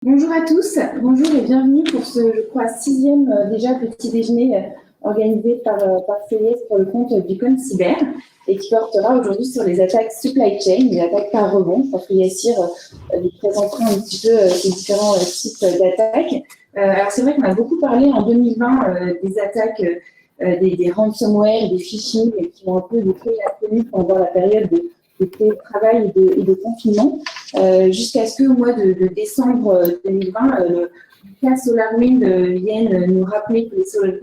Bonjour à tous, bonjour et bienvenue pour ce, je crois, sixième déjà petit déjeuner organisé par CES pour le compte du Cône Cyber et qui portera aujourd'hui sur les attaques supply chain, les attaques par rebond. Je pense que Yassir nous présentera un petit peu ces différents types d'attaques. Alors c'est vrai qu'on a beaucoup parlé en 2020 des attaques, des ransomware, des phishing qui ont un peu détruit la tenue pendant la période de télétravail et de confinement, jusqu'à ce qu'au mois de décembre 2020, le cas SolarWind vienne nous rappeler que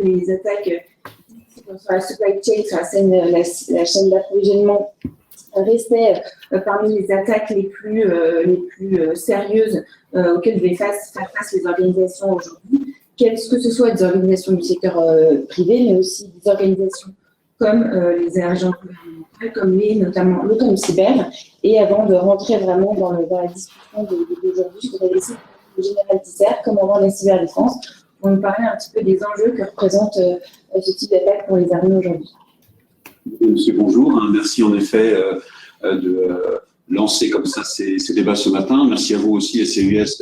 les attaques sur la supply chain, sur la chaîne d'approvisionnement, restaient parmi les attaques les plus sérieuses auxquelles devaient faire face les organisations aujourd'hui, que ce soit des organisations du secteur privé, mais aussi des organisations comme les agents gouvernementaux, comme notamment le Cône Cyber. Et avant de rentrer vraiment dans la discussion d'aujourd'hui, je voudrais laisser le général Tisser, commandant de la cyberdéfense, pour nous parler un petit peu des enjeux que représente ce type d'attaque pour les armées aujourd'hui. Monsieur, bonjour. Merci en effet de lancer comme ça ces débats ce matin. Merci à vous aussi, à CES,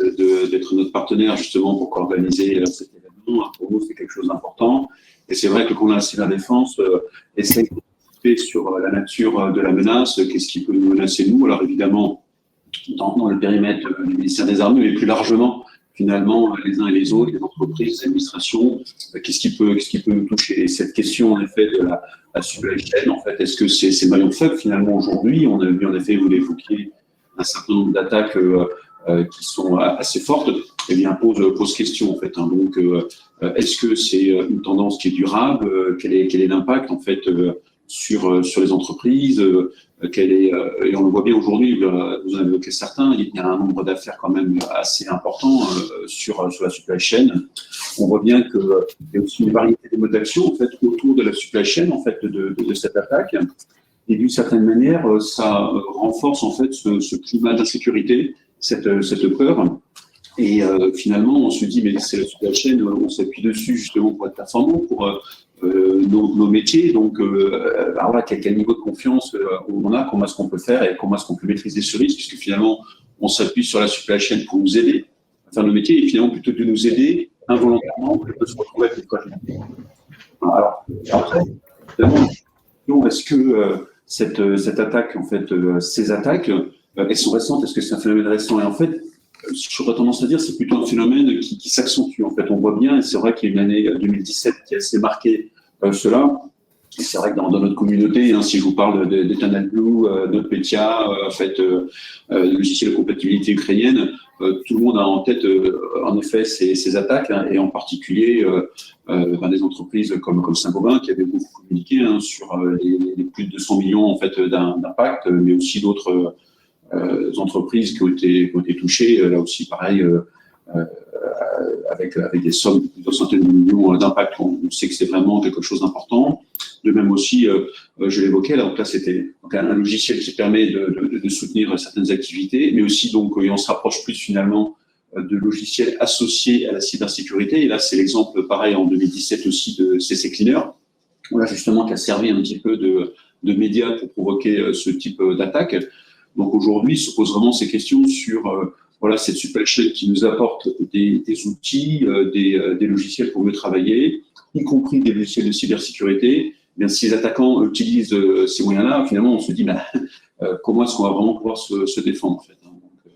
d'être notre partenaire justement pour organiser cet événement. Pour nous, c'est quelque chose d'important. Et c'est vrai que quand on a la cyberdéfense, essaye de participer sur la nature de la menace, qu'est-ce qui peut nous menacer nous. Alors évidemment, dans le périmètre du ministère des Armées, mais plus largement, finalement, les uns et les autres, les entreprises, les administrations, qu'est-ce qui peut nous toucher. Et cette question, en effet, de la supply chain, en fait, est-ce que c'est maillon faible finalement aujourd'hui? On a vu, en effet, vous l'évoquiez, un certain nombre d'attaques qui sont assez fortes, eh bien, pose question, en fait. Hein. Donc, est-ce que c'est une tendance qui est durable? Quel est l'impact, en fait, sur les entreprises? Et on le voit bien aujourd'hui, vous en avez évoqué certains, il y a un nombre d'affaires quand même assez important sur la supply chain. On voit bien qu'il y a aussi une variété de modes d'action, en fait, autour de la supply chain, en fait, de cette attaque. Et d'une certaine manière, ça renforce, en fait, ce climat d'insécurité, cette peur. Et finalement, on se dit, mais c'est la supply chain, on s'appuie dessus justement pour être performant, pour nos métiers. Donc, voilà, quel niveau de confiance on a, comment est-ce qu'on peut faire et comment est-ce qu'on peut maîtriser ce risque, puisque finalement, on s'appuie sur la supply chain pour nous aider à faire nos métiers, et finalement, plutôt que de nous aider involontairement, on peut se retrouver avec des fragilités. Alors, après, est-ce que cette attaque, en fait, ces attaques, elles sont récentes? Est-ce que c'est un phénomène récent? Et en fait, j'aurais tendance à dire c'est plutôt un phénomène qui s'accentue. En fait, on voit bien, et c'est vrai qu'il y a une année 2017 qui a assez marqué cela. Et c'est vrai que dans notre communauté, hein, si je vous parle d'Eternal Blue, NotPetya, en fait, le logiciel de compatibilité ukrainienne, tout le monde a en tête, en effet, ces attaques, hein, et en particulier des entreprises comme Saint-Gobain qui avaient beaucoup communiqué hein, sur les plus de 200 millions en fait, d'impact, mais aussi d'autres entreprises qui ont été touchées, là aussi pareil, avec des sommes de plusieurs centaines de millions d'impact. On sait que c'est vraiment quelque chose d'important. De même aussi, je l'évoquais, là, donc là c'était un logiciel qui permet de soutenir certaines activités, mais aussi donc on se rapproche plus finalement de logiciels associés à la cybersécurité. Et là, c'est l'exemple pareil en 2017 aussi de CC Cleaner, là justement qui a servi un petit peu de média pour provoquer ce type d'attaque. Donc aujourd'hui, se posent vraiment ces questions sur voilà, cette supply chain qui nous apporte des outils, des logiciels pour mieux travailler, y compris des logiciels de cybersécurité. Bien, si les attaquants utilisent ces moyens-là, finalement, on se dit comment est-ce qu'on va vraiment pouvoir se défendre en fait. Hein. Donc,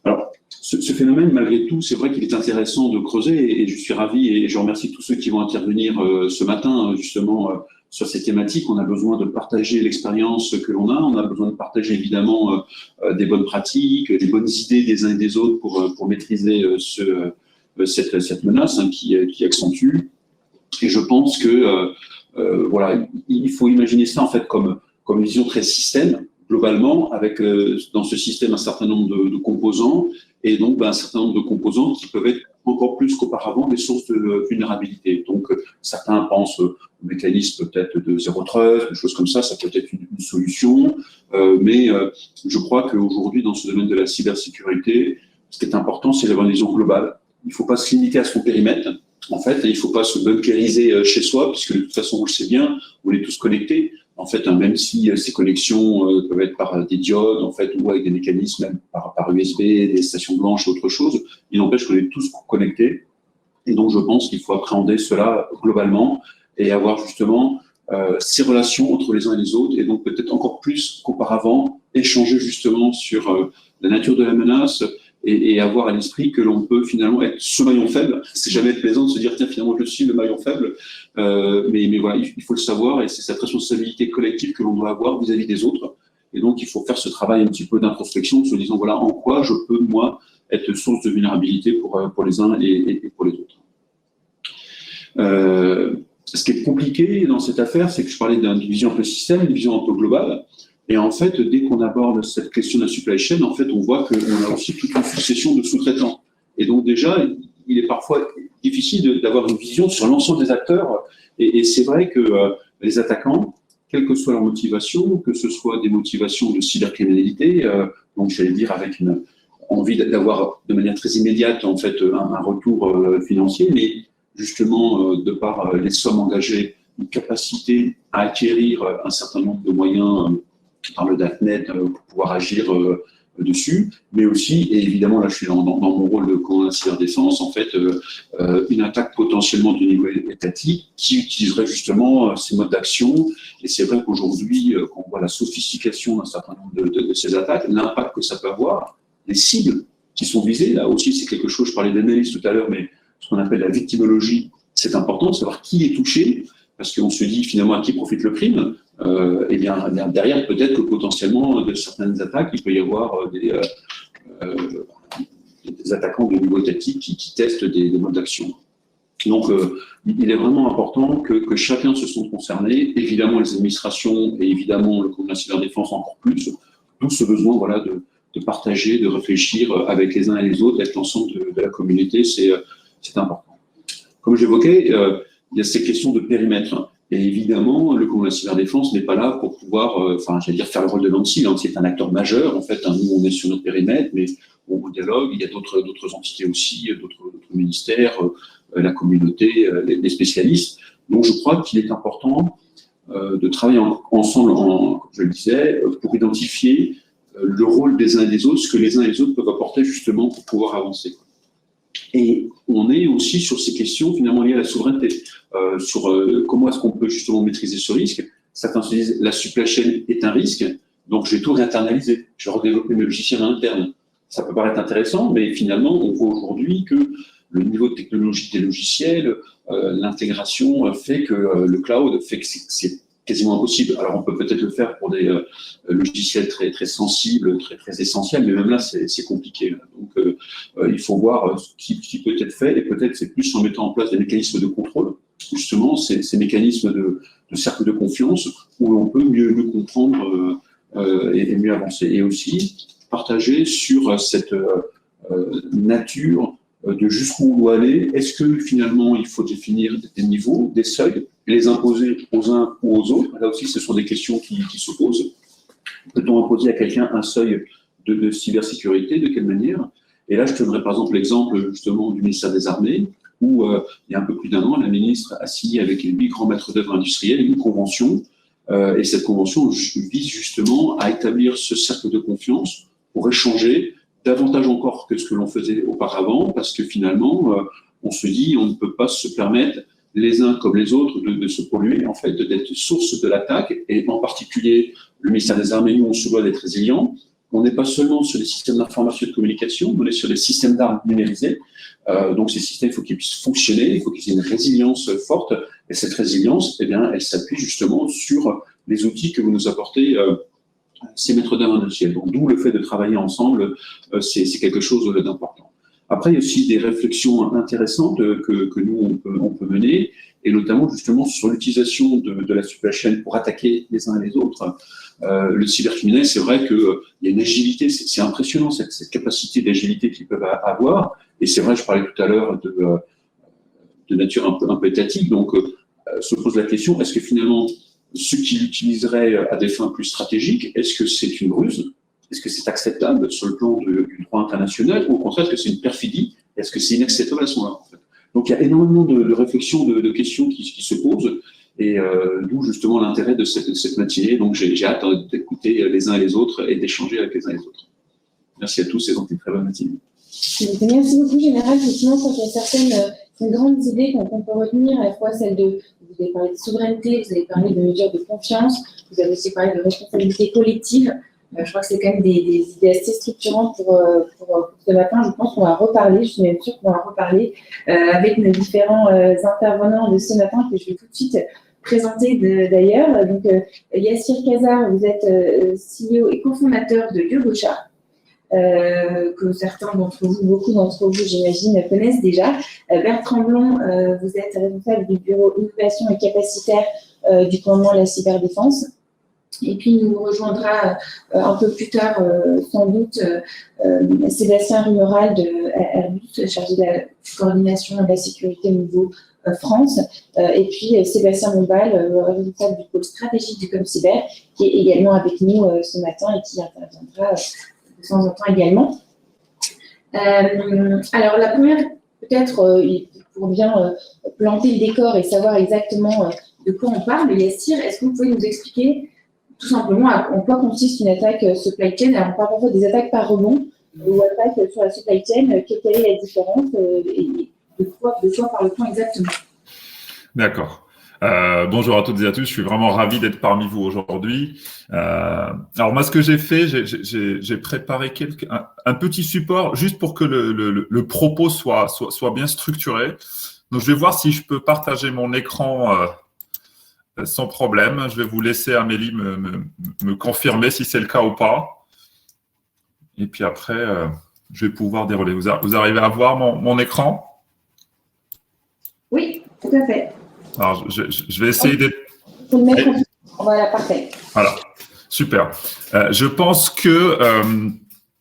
alors, ce phénomène, malgré tout, c'est vrai qu'il est intéressant de creuser et je suis ravi et je remercie tous ceux qui vont intervenir ce matin, justement, sur ces thématiques. On a besoin de partager l'expérience que l'on a, on a besoin de partager évidemment des bonnes pratiques, des bonnes idées des uns et des autres pour maîtriser cette menace hein, qui accentue. Et je pense que voilà, il faut imaginer ça en fait comme une vision très système, globalement, avec dans ce système un certain nombre de composants, et donc un certain nombre de composants qui peuvent être encore plus qu'auparavant des sources de vulnérabilité. Donc certains pensent au mécanisme peut-être de zéro trust, des choses comme ça peut être une solution, mais je crois qu'aujourd'hui, dans ce domaine de la cybersécurité, ce qui est important, c'est d'avoir une vision globale. Il ne faut pas se limiter à son périmètre. En fait, il ne faut pas se bunkériser chez soi, puisque de toute façon, on le sait bien, on est tous connectés. En fait, même si ces connexions peuvent être par des diodes, en fait, ou avec des mécanismes, même par USB, des stations blanches et autre chose, il n'empêche qu'on est tous connectés. Et donc, je pense qu'il faut appréhender cela globalement et avoir justement ces relations entre les uns et les autres, et donc peut-être encore plus qu'auparavant, échanger justement sur la nature de la menace et avoir à l'esprit que l'on peut finalement être ce maillon faible. C'est jamais plaisant de se dire, tiens, finalement, je suis le maillon faible, mais voilà, il faut le savoir, et c'est cette responsabilité collective que l'on doit avoir vis-à-vis des autres. Et donc, il faut faire ce travail un petit peu d'introspection, en se disant, voilà, en quoi je peux, moi, être source de vulnérabilité pour les uns et pour les autres. Ce qui est compliqué dans cette affaire, c'est que je parlais d'une vision un peu système, une vision un peu globale. Et en fait, dès qu'on aborde cette question de la supply chain, en fait, on voit qu'on a aussi toute une succession de sous-traitants. Et donc déjà, il est parfois difficile d'avoir une vision sur l'ensemble des acteurs. Et c'est vrai que les attaquants, quelle que soit leur motivation, que ce soit des motivations de cybercriminalité, donc j'allais dire avec une envie d'avoir de manière très immédiate en fait un retour financier, mais justement de par les sommes engagées, une capacité à acquérir un certain nombre de moyens par le darknet pour pouvoir agir dessus, mais aussi, et évidemment là je suis dans mon rôle de commandant de cyberdéfense, en fait une attaque potentiellement du niveau étatique qui utiliserait justement ces modes d'action. Et c'est vrai qu'aujourd'hui, quand on voit la sophistication d'un certain nombre de ces attaques, l'impact que ça peut avoir, les cibles qui sont visées, là aussi c'est quelque chose, je parlais d'analyse tout à l'heure, mais ce qu'on appelle la victimologie, c'est important de savoir qui est touché, parce qu'on se dit finalement à qui profite le crime. Et bien derrière, peut-être que potentiellement de certaines attaques, il peut y avoir des attaquants de niveau étatique qui testent des modes d'action. Donc, il est vraiment important que chacun se sente concerné, évidemment les administrations et évidemment le commandement de la cyberdéfense encore plus, d'où ce besoin voilà, de partager, de réfléchir avec les uns et les autres, avec l'ensemble de la communauté, c'est important. Comme j'évoquais, il y a ces questions de périmètre. Et évidemment, le commandement de la cyberdéfense n'est pas là pour pouvoir, j'allais dire, faire le rôle de l'ANSSI. L'ANSSI est un acteur majeur. En fait, nous, on est sur notre périmètre, mais on dialogue. Il y a d'autres entités aussi, d'autres ministères, la communauté, les spécialistes. Donc, je crois qu'il est important de travailler ensemble, comme je le disais, pour identifier le rôle des uns et des autres, ce que les uns et les autres peuvent apporter justement pour pouvoir avancer. Et on est aussi sur ces questions finalement liées à la souveraineté, sur comment est-ce qu'on peut justement maîtriser ce risque. Certains se disent la supply chain est un risque, donc je vais tout réinternaliser, je vais redévelopper mes logiciels en interne. Ça peut paraître intéressant, mais finalement on voit aujourd'hui que le niveau de technologie des logiciels, l'intégration fait que le cloud fait que c'est quasiment impossible. Alors on peut peut-être le faire pour des logiciels très très sensibles, très très essentiels, mais même là c'est compliqué. Donc il faut voir ce qui peut être fait, et peut-être c'est plus en mettant en place des mécanismes de contrôle, justement ces mécanismes de cercle de confiance où l'on peut mieux comprendre et mieux avancer. Et aussi partager sur cette nature de jusqu'où on doit aller. Est-ce que finalement il faut définir des niveaux, des seuils, et les imposer aux uns ou aux autres? Là aussi, ce sont des questions qui se posent. Peut-on imposer à quelqu'un un seuil de cybersécurité? De quelle manière? Et là, je donnerai par exemple l'exemple justement du ministère des Armées, où il y a un peu plus d'un an, la ministre a signé avec les 8 grands maîtres d'œuvre industriels une convention, et cette convention vise justement à établir ce cercle de confiance pour échanger davantage encore que ce que l'on faisait auparavant, parce que finalement, on se dit, on ne peut pas se permettre, les uns comme les autres, de se polluer, en fait, d'être source de l'attaque, et en particulier, le ministère des Armées, nous, on se doit d'être résilient. On n'est pas seulement sur les systèmes d'information et de communication, on est sur les systèmes d'armes numérisés. Donc, ces systèmes, il faut qu'ils puissent fonctionner, il faut qu'ils aient une résilience forte, et cette résilience, eh bien, elle s'appuie justement sur les outils que vous nous apportez, ces maîtres d'œuvre industriels. Donc, d'où le fait de travailler ensemble, c'est quelque chose d'important. Après, il y a aussi des réflexions intéressantes que nous, on peut mener, et notamment justement sur l'utilisation de la supply chain pour attaquer les uns et les autres. Le cybercriminel, c'est vrai qu'il y a une agilité, c'est impressionnant cette capacité d'agilité qu'ils peuvent avoir, et c'est vrai, je parlais tout à l'heure de nature un peu étatique, donc se pose la question, est-ce que finalement, ceux qui l'utiliseraient à des fins plus stratégiques, est-ce que c'est une ruse? Est-ce que c'est acceptable sur le plan du droit international? Ou au contraire, est-ce que c'est une perfidie? Est-ce que c'est inacceptable à ce moment-là, en fait? Donc, il y a énormément de réflexions, de questions qui se posent, et d'où justement l'intérêt de cette matinée. Donc, j'ai hâte d'écouter les uns et les autres et d'échanger avec les uns et les autres. Merci à tous et donc une très bonne matinée. Merci beaucoup, Général. Effectivement, je pense qu'il y a certaines grandes idées qu'on peut retenir, à la fois celle de, vous avez parlé de souveraineté, vous avez parlé de mesures de confiance, vous avez aussi parlé de responsabilité collective. Je crois que c'est quand même des idées assez structurantes pour ce matin. Je pense qu'on va reparler, je suis même sûre qu'on va reparler avec nos différents intervenants de ce matin que je vais tout de suite présenter d'ailleurs. Donc, Yassir Kazar, vous êtes CEO et cofondateur de Yogocha. Que certains d'entre vous, beaucoup d'entre vous, j'imagine, connaissent déjà. Bertrand Blond, vous êtes responsable du bureau innovation et capacitaire du commandement de la cyberdéfense. Et puis, nous rejoindra un peu plus tard, sans doute, Sébastien Rumeral de Airbus, chargé de la coordination de la sécurité au niveau France. Et puis, Sébastien Mombal, responsable du pôle stratégique du ComCyber, qui est également avec nous ce matin et qui interviendra de temps en temps également. Alors, la première, peut-être, pour bien planter le décor et savoir exactement de quoi on parle, Yassir, est-ce que vous pouvez nous expliquer tout simplement en quoi consiste une attaque supply chain? Alors, on parle parfois des attaques par rebond ou attaques sur la supply chain. Quelle est la différence et de quoi parle-t-on exactement? D'accord. Bonjour à toutes et à tous, je suis vraiment ravi d'être parmi vous aujourd'hui. Alors moi, ce que j'ai fait, j'ai préparé un petit support juste pour que le propos soit bien structuré. Donc je vais voir si je peux partager mon écran sans problème. Je vais vous laisser, Amélie, me confirmer si c'est le cas ou pas. Et puis après, je vais pouvoir dérouler. Vous arrivez à voir mon écran? Oui, tout à fait. Alors, je vais essayer d'être… Voilà, parfait. Voilà, super. Je pense que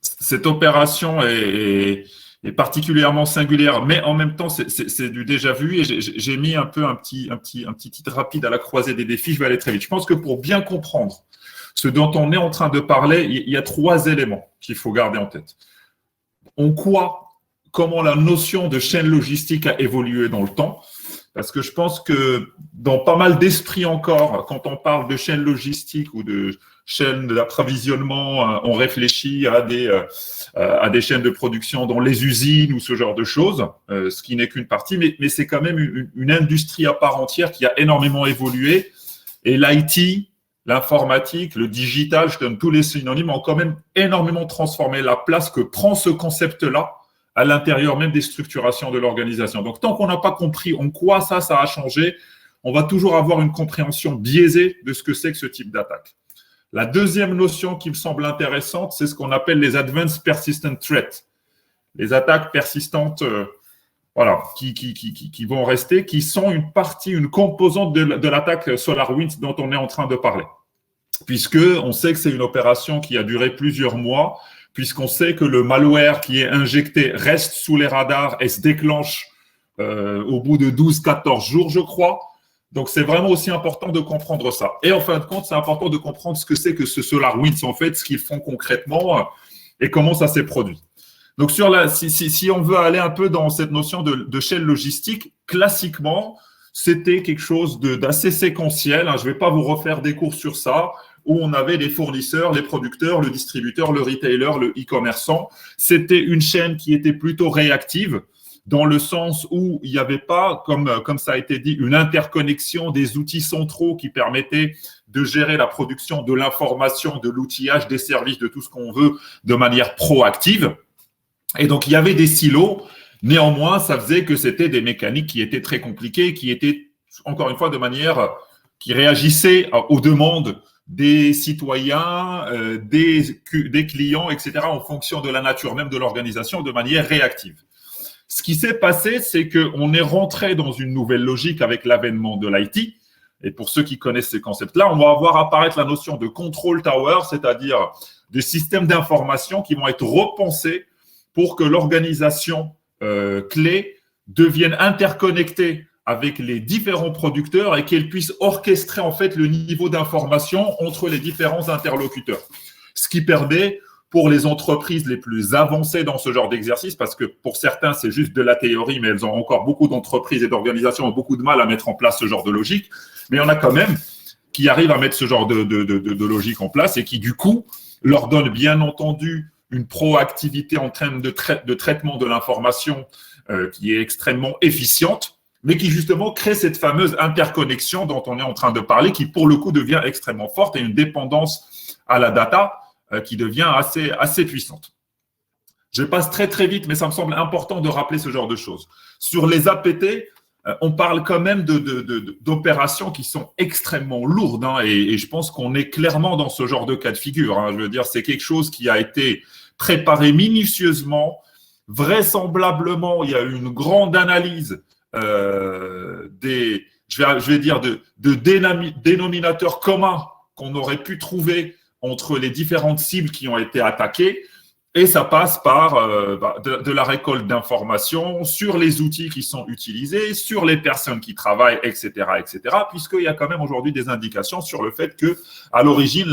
cette opération est particulièrement singulière, mais en même temps, c'est du déjà vu. Et j'ai mis un petit titre rapide à la croisée des défis. Je vais aller très vite. Je pense que pour bien comprendre ce dont on est en train de parler, il y a 3 éléments qu'il faut garder en tête. Comment la notion de chaîne logistique a évolué dans le temps. Parce que je pense que dans pas mal d'esprits encore, quand on parle de chaîne logistique ou de chaîne d'approvisionnement, on réfléchit à des chaînes de production dans les usines ou ce genre de choses, ce qui n'est qu'une partie, mais c'est quand même une industrie à part entière qui a énormément évolué. Et l'IT, l'informatique, le digital, je donne tous les synonymes, ont quand même énormément transformé la place que prend ce concept-là à l'intérieur même des structurations de l'organisation. Donc, tant qu'on n'a pas compris en quoi ça a changé, on va toujours avoir une compréhension biaisée de ce que c'est que ce type d'attaque. La deuxième notion qui me semble intéressante, c'est ce qu'on appelle les Advanced Persistent Threats. Les attaques persistantes qui vont rester, qui sont une composante de l'attaque SolarWinds dont on est en train de parler. Puisqu'on sait que c'est une opération qui a duré plusieurs mois, puisqu'on sait que le malware qui est injecté reste sous les radars et se déclenche au bout de 12-14 jours, je crois. Donc, c'est vraiment aussi important de comprendre ça. Et en fin de compte, c'est important de comprendre ce que c'est que ce SolarWinds, en fait, ce qu'ils font concrètement et comment ça s'est produit. Donc, si on veut aller un peu dans cette notion de chaîne logistique, classiquement, c'était quelque chose d'assez séquentiel. Je ne vais pas vous refaire des cours sur ça, où on avait les fournisseurs, les producteurs, le distributeur, le retailer, le e-commerçant. C'était une chaîne qui était plutôt réactive, dans le sens où il n'y avait pas, comme ça a été dit, une interconnexion des outils centraux qui permettaient de gérer la production de l'information, de l'outillage, des services, de tout ce qu'on veut de manière proactive. Et donc, il y avait des silos. Néanmoins, ça faisait que c'était des mécaniques qui étaient très compliquées, qui étaient, encore une fois, de manière qui réagissaient aux demandes des citoyens, des clients, etc., en fonction de la nature même de l'organisation, de manière réactive. Ce qui s'est passé, c'est qu'on est rentré dans une nouvelle logique avec l'avènement de l'IT. Et pour ceux qui connaissent ces concepts-là, on va voir apparaître la notion de control tower, c'est-à-dire des systèmes d'information qui vont être repensés pour que l'organisation clé devienne interconnectée avec les différents producteurs et qu'elle puisse orchestrer en fait le niveau d'information entre les différents interlocuteurs. Ce qui permet pour les entreprises les plus avancées dans ce genre d'exercice, parce que pour certains, c'est juste de la théorie, mais elles ont encore beaucoup d'entreprises et d'organisations ont beaucoup de mal à mettre en place ce genre de logique. Mais il y en a quand même qui arrivent à mettre ce genre de logique en place et qui, du coup, leur donnent bien entendu une proactivité en termes de traitement de l'information qui est extrêmement efficiente, mais qui justement crée cette fameuse interconnexion dont on est en train de parler, qui pour le coup devient extrêmement forte et une dépendance à la data qui devient assez puissante. Je passe très très vite, mais ça me semble important de rappeler ce genre de choses. Sur les APT, on parle quand même d'opérations qui sont extrêmement lourdes, hein, et je pense qu'on est clairement dans ce genre de cas de figure. Hein. Je veux dire, c'est quelque chose qui a été préparé minutieusement. Vraisemblablement, il y a eu une grande analyse de dénominateurs communs qu'on aurait pu trouver entre les différentes cibles qui ont été attaquées. Et ça passe par de la récolte d'informations sur les outils qui sont utilisés, sur les personnes qui travaillent, etc., puisqu'il y a quand même aujourd'hui des indications sur le fait que, à l'origine,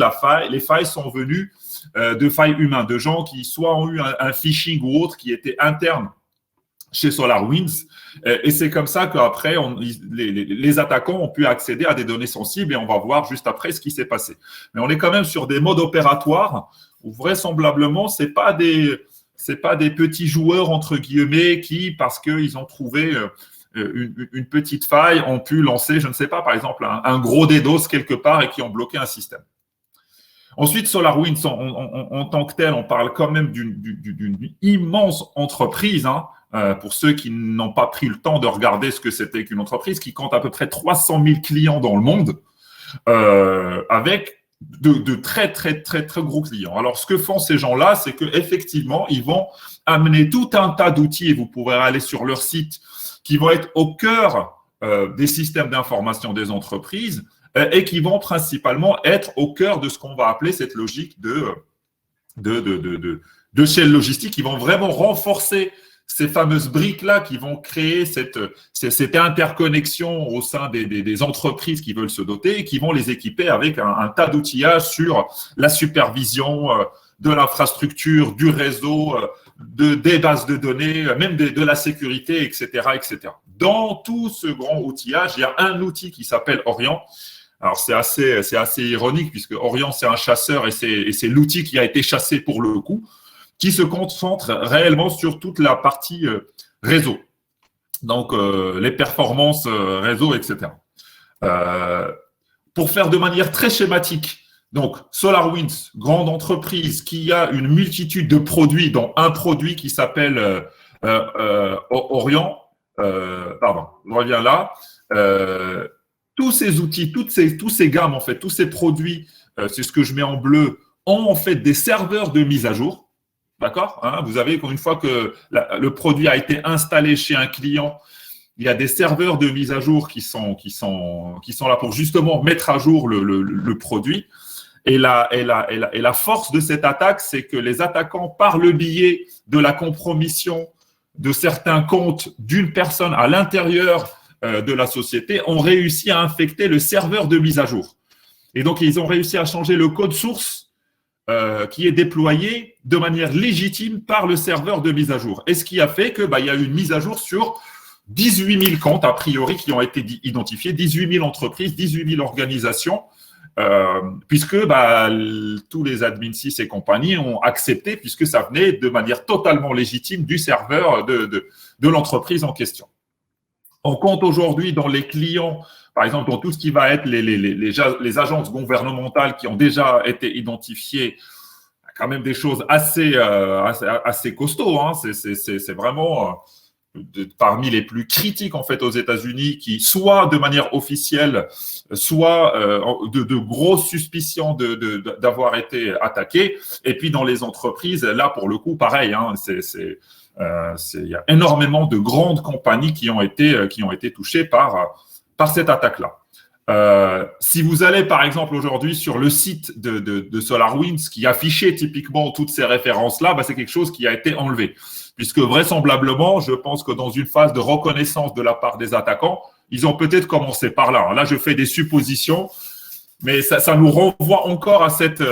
les failles sont venues de failles humaines, de gens qui soit ont eu un phishing ou autre qui était interne chez SolarWinds. Et c'est comme ça qu'après, les attaquants ont pu accéder à des données sensibles et on va voir juste après ce qui s'est passé. Mais on est quand même sur des modes opératoires où vraisemblablement, c'est pas des petits joueurs, entre guillemets, qui, parce qu'ils ont trouvé une petite faille, ont pu lancer, je ne sais pas, par exemple, un gros DDoS quelque part et qui ont bloqué un système. Ensuite, SolarWinds, en tant que tel, on parle quand même d'une immense entreprise, hein, pour ceux qui n'ont pas pris le temps de regarder ce que c'était qu'une entreprise, qui compte à peu près 300 000 clients dans le monde, avec de très, très, très, très gros clients. Alors, ce que font ces gens-là, c'est qu'effectivement, ils vont amener tout un tas d'outils, et vous pourrez aller sur leur site, qui vont être au cœur des systèmes d'information des entreprises et qui vont principalement être au cœur de ce qu'on va appeler cette logique de chaîne logistique, qui vont vraiment renforcer ces fameuses briques-là qui vont créer cette interconnexion au sein des entreprises qui veulent se doter et qui vont les équiper avec un tas d'outillages sur la supervision de l'infrastructure, du réseau, des bases de données, même de la sécurité, etc., etc. Dans tout ce grand outillage, il y a un outil qui s'appelle Orion. Alors, c'est assez ironique puisque Orion, c'est un chasseur et c'est l'outil qui a été chassé pour le coup, qui se concentre réellement sur toute la partie réseau. Donc, les performances réseau, etc. Pour faire de manière très schématique, donc SolarWinds, grande entreprise qui a une multitude de produits, dont un produit qui s'appelle Orion. Pardon, je reviens là. Tous ces outils, tous ces gammes, en fait, tous ces produits, c'est ce que je mets en bleu, ont en fait des serveurs de mise à jour. D'accord, hein, vous avez, une fois que le produit a été installé chez un client, il y a des serveurs de mise à jour qui sont là pour justement mettre à jour le produit. Et la force de cette attaque, c'est que les attaquants, par le biais de la compromission de certains comptes d'une personne à l'intérieur de la société, ont réussi à infecter le serveur de mise à jour. Et donc, ils ont réussi à changer le code source qui est déployé de manière légitime par le serveur de mise à jour. Et ce qui a fait que il y a eu une mise à jour sur 18 000 comptes, a priori, qui ont été identifiés, 18 000 entreprises, 18 000 organisations, puisque tous les admin 6 et compagnie ont accepté, puisque ça venait de manière totalement légitime du serveur de l'entreprise en question. On compte aujourd'hui dans les clients, par exemple, dans tout ce qui va être les agences gouvernementales qui ont déjà été identifiées, quand même des choses assez costauds. Hein. C'est vraiment parmi les plus critiques en fait aux États-Unis, qui soit de manière officielle, soit de grosses suspicions d'avoir été attaqués. Et puis dans les entreprises, là pour le coup, pareil. Hein, il y a énormément de grandes compagnies qui ont été touchées par cette attaque-là. Si vous allez, par exemple, aujourd'hui sur le site de SolarWinds qui affichait typiquement toutes ces références-là, c'est quelque chose qui a été enlevé. Puisque vraisemblablement, je pense que dans une phase de reconnaissance de la part des attaquants, ils ont peut-être commencé par là. Là, je fais des suppositions, mais ça nous renvoie encore à cette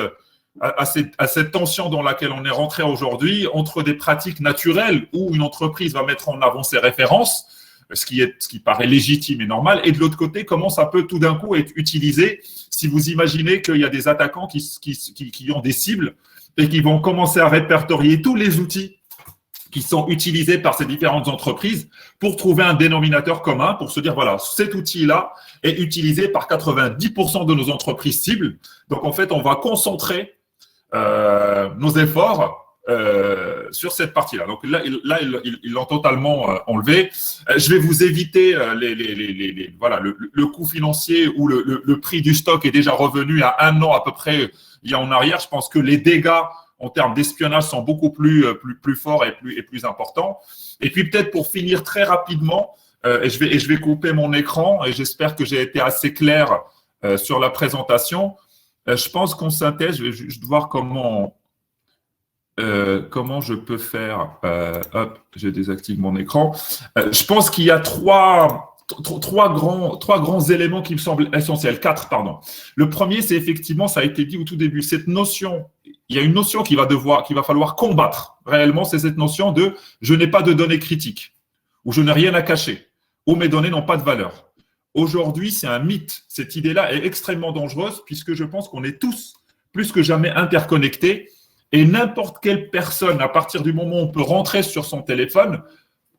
à cette tension dans laquelle on est rentré aujourd'hui entre des pratiques naturelles où une entreprise va mettre en avant ses références, ce qui paraît légitime et normal, et de l'autre côté, comment ça peut tout d'un coup être utilisé si vous imaginez qu'il y a des attaquants qui ont des cibles et qui vont commencer à répertorier tous les outils qui sont utilisés par ces différentes entreprises pour trouver un dénominateur commun, pour se dire, voilà, cet outil-là est utilisé par 90% de nos entreprises cibles. Donc, en fait, on va concentrer nos efforts sur cette partie-là. Donc là, ils l'ont totalement enlevé. Je vais vous éviter voilà, le coût financier ou le prix du stock est déjà revenu à 1 an à peu près il y a en arrière. Je pense que les dégâts en termes d'espionnage sont beaucoup plus forts et plus importants. Et puis peut-être pour finir très rapidement, et je vais couper mon écran et j'espère que j'ai été assez clair sur la présentation. Je pense qu'on synthèse, je vais juste voir comment je peux faire. Hop, je désactive mon écran. Je pense qu'il y a trois grands éléments qui me semblent essentiels. 4, pardon. Le premier, c'est effectivement, ça a été dit au tout début, cette notion. Il y a une notion qu'il va falloir combattre réellement, c'est cette notion de je n'ai pas de données critiques ou je n'ai rien à cacher ou mes données n'ont pas de valeur. Aujourd'hui, c'est un mythe. Cette idée-là est extrêmement dangereuse puisque je pense qu'on est tous plus que jamais interconnectés et n'importe quelle personne, à partir du moment où on peut rentrer sur son téléphone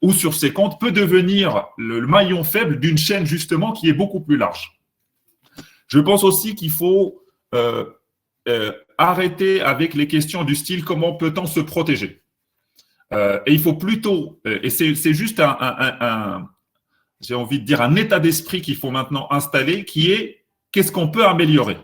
ou sur ses comptes, peut devenir le maillon faible d'une chaîne justement qui est beaucoup plus large. Je pense aussi qu'il faut arrêter avec les questions du style comment peut-on se protéger. Et il faut plutôt, et c'est juste j'ai envie de dire un état d'esprit qu'il faut maintenant installer, qui est qu'est-ce qu'on peut améliorer.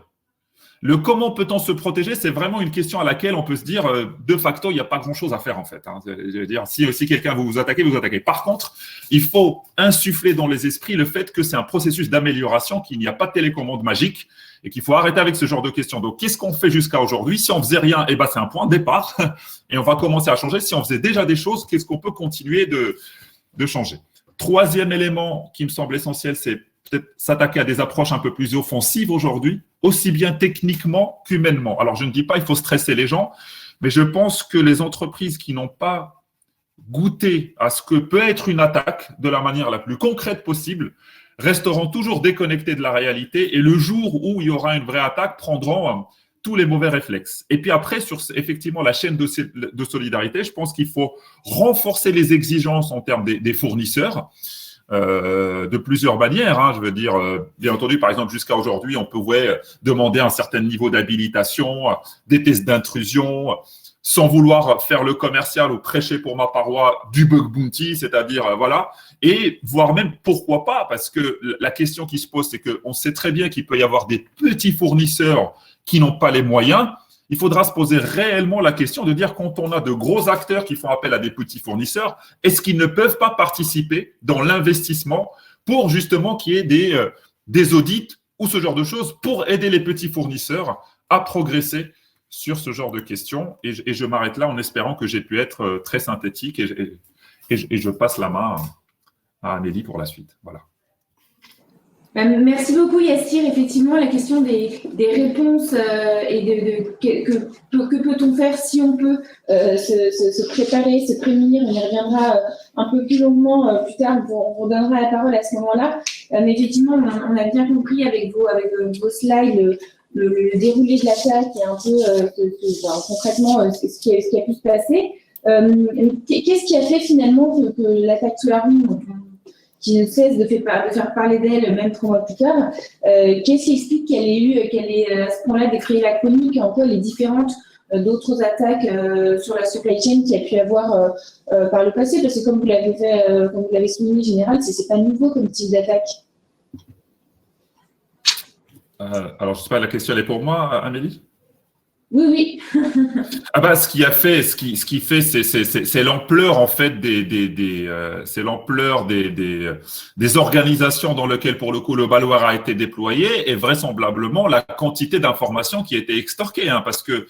Le comment peut-on se protéger, c'est vraiment une question à laquelle on peut se dire de facto, il n'y a pas grand-chose à faire en fait. Hein. Je veux dire, si quelqu'un veut vous attaquer, vous attaquez. Par contre, il faut insuffler dans les esprits le fait que c'est un processus d'amélioration, qu'il n'y a pas de télécommande magique et qu'il faut arrêter avec ce genre de questions. Donc, qu'est-ce qu'on fait jusqu'à aujourd'hui? Si on faisait rien, eh ben, c'est un point de départ et on va commencer à changer. Si on faisait déjà des choses, qu'est-ce qu'on peut continuer de changer? Troisième élément qui me semble essentiel, c'est peut-être s'attaquer à des approches un peu plus offensives aujourd'hui, aussi bien techniquement qu'humainement. Alors, je ne dis pas qu'il faut stresser les gens, mais je pense que les entreprises qui n'ont pas goûté à ce que peut être une attaque de la manière la plus concrète possible resteront toujours déconnectées de la réalité et le jour où il y aura une vraie attaque, prendront tous les mauvais réflexes. Et puis après, sur effectivement la chaîne de solidarité, je pense qu'il faut renforcer les exigences en termes des fournisseurs, de plusieurs manières. Hein. Je veux dire, bien entendu, par exemple, jusqu'à aujourd'hui, on pouvait demander un certain niveau d'habilitation, des tests d'intrusion, sans vouloir faire le commercial ou prêcher pour ma paroisse du bug bounty, c'est-à-dire, voilà, et voire même pourquoi pas, parce que la question qui se pose, c'est qu'on sait très bien qu'il peut y avoir des petits fournisseurs qui n'ont pas les moyens. Il faudra se poser réellement la question de dire quand on a de gros acteurs qui font appel à des petits fournisseurs, est-ce qu'ils ne peuvent pas participer dans l'investissement pour justement qu'il y ait des audits ou ce genre de choses pour aider les petits fournisseurs à progresser sur ce genre de questions. Et je m'arrête là en espérant que j'ai pu être très synthétique et je passe la main à Amélie pour la suite. Voilà. Merci beaucoup Yassir. Effectivement, la question des réponses et que peut-on faire si on peut se préparer, se prémunir. On y reviendra un peu plus longuement plus tard. On vous donnera la parole à ce moment-là. Mais effectivement, on a bien compris avec vos slides le déroulé de l'attaque et un peu concrètement ce qui a pu se passer. Qu'est-ce qui a fait finalement que l'attaque SolarWinds, qui ne cesse de faire parler d'elle même 3 mois plus tard, qu'est-ce qui explique qu'elle ait à ce point-là décrété la chronique, en quoi elle est différente d'autres attaques sur la supply chain qu'il y a pu avoir par le passé? Parce que comme vous l'avez souligné, Général, c'est pas nouveau comme type d'attaque. Alors, je ne sais pas, la question elle est pour moi, Amélie? Oui. Ah bah, ce qui fait, c'est l'ampleur en fait c'est l'ampleur des organisations dans lesquelles pour le coup le malware a été déployé et vraisemblablement la quantité d'informations qui a été extorquée, hein, parce que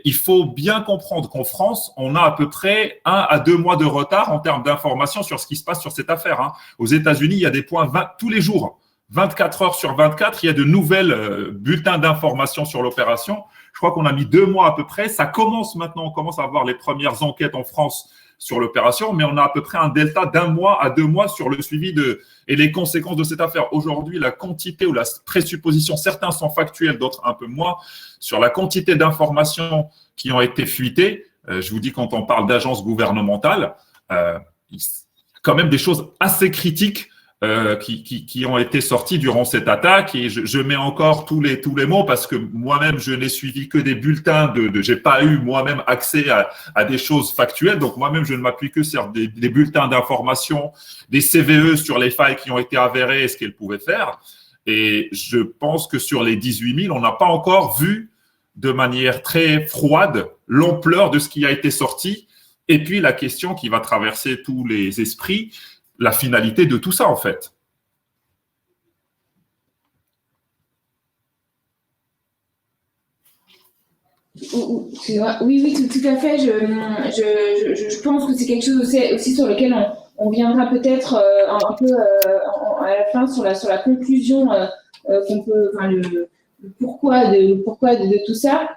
il faut bien comprendre qu'en France on a à peu près 1 à 2 mois de retard en termes d'informations sur ce qui se passe sur cette affaire. Hein. Aux États-Unis, il y a des points tous les jours. 24 heures sur 24, il y a de nouvelles bulletins d'information sur l'opération. Je crois qu'on a mis 2 mois à peu près. Ça commence maintenant, on commence à avoir les premières enquêtes en France sur l'opération, mais on a à peu près un delta d'1 mois à 2 mois sur le suivi et les conséquences de cette affaire. Aujourd'hui, la quantité ou la présupposition, certains sont factuels, d'autres un peu moins, sur la quantité d'informations qui ont été fuitées. Je vous dis, quand on parle d'agences gouvernementales, quand même des choses assez critiques qui ont été sortis durant cette attaque, et je mets encore tous les mots parce que moi-même je n'ai suivi que des bulletins j'ai pas eu moi-même accès à des choses factuelles, donc moi-même je ne m'appuie que sur des bulletins d'information, des CVE sur les failles qui ont été avérées et ce qu'elles pouvaient faire. Et je pense que sur les 18 000, on n'a pas encore vu de manière très froide l'ampleur de ce qui a été sorti, et puis la question qui va traverser tous les esprits, la finalité de tout ça, en fait. Oui, tout à fait. Je pense que c'est quelque chose aussi sur lequel on viendra peut-être un peu à la fin sur la conclusion qu'on peut, enfin, le pourquoi de tout ça.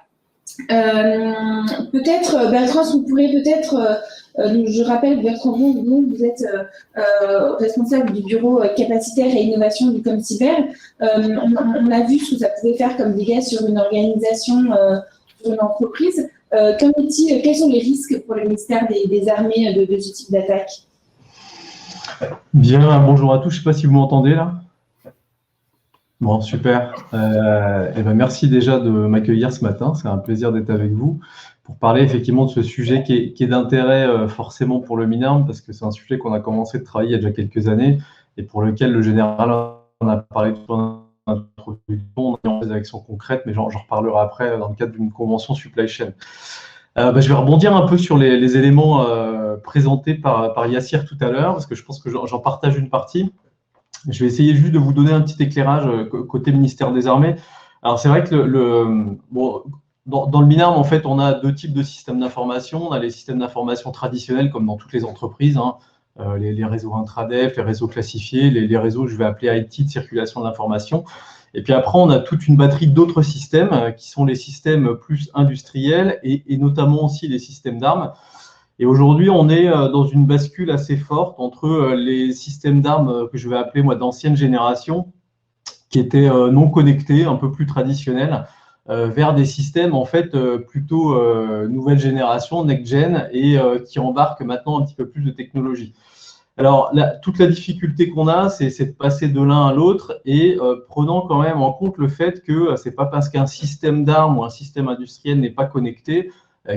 Peut-être, Bertrand, vous pourrez peut-être, je rappelle, Bertrand, vous êtes responsable du bureau capacitaire et innovation du ComCyber. On a vu ce que ça pouvait faire comme dégâts sur une organisation, sur une entreprise. Quels sont les risques pour le ministère des Armées de ce type d'attaque? Bien, bonjour à tous. Je ne sais pas si vous m'entendez là. Bon, super. Merci déjà de m'accueillir ce matin. C'est un plaisir d'être avec vous pour parler effectivement de ce sujet qui est d'intérêt forcément pour le MINARM, parce que c'est un sujet qu'on a commencé de travailler il y a déjà quelques années et pour lequel le général en a parlé tout en introduction, on a des actions concrètes, mais j'en reparlerai après dans le cadre d'une convention supply chain. Je vais rebondir un peu sur les éléments présentés par Yassir tout à l'heure, parce que je pense que j'en partage une partie. Je vais essayer juste de vous donner un petit éclairage côté ministère des Armées. Alors, c'est vrai que dans le MINARM, en fait, on a 2 types de systèmes d'information. On a les systèmes d'information traditionnels, comme dans toutes les entreprises, les réseaux intradef, les réseaux classifiés, les réseaux, je vais appeler IT, de circulation de l'information. Et puis après, on a toute une batterie d'autres systèmes qui sont les systèmes plus industriels et notamment aussi les systèmes d'armes. Et aujourd'hui, on est dans une bascule assez forte entre les systèmes d'armes que je vais appeler moi d'ancienne génération, qui étaient non connectés, un peu plus traditionnels, vers des systèmes en fait plutôt nouvelle génération, next-gen, et qui embarquent maintenant un petit peu plus de technologie. Alors, toute la difficulté qu'on a, c'est de passer de l'un à l'autre et prenant quand même en compte le fait que ce n'est pas parce qu'un système d'armes ou un système industriel n'est pas connecté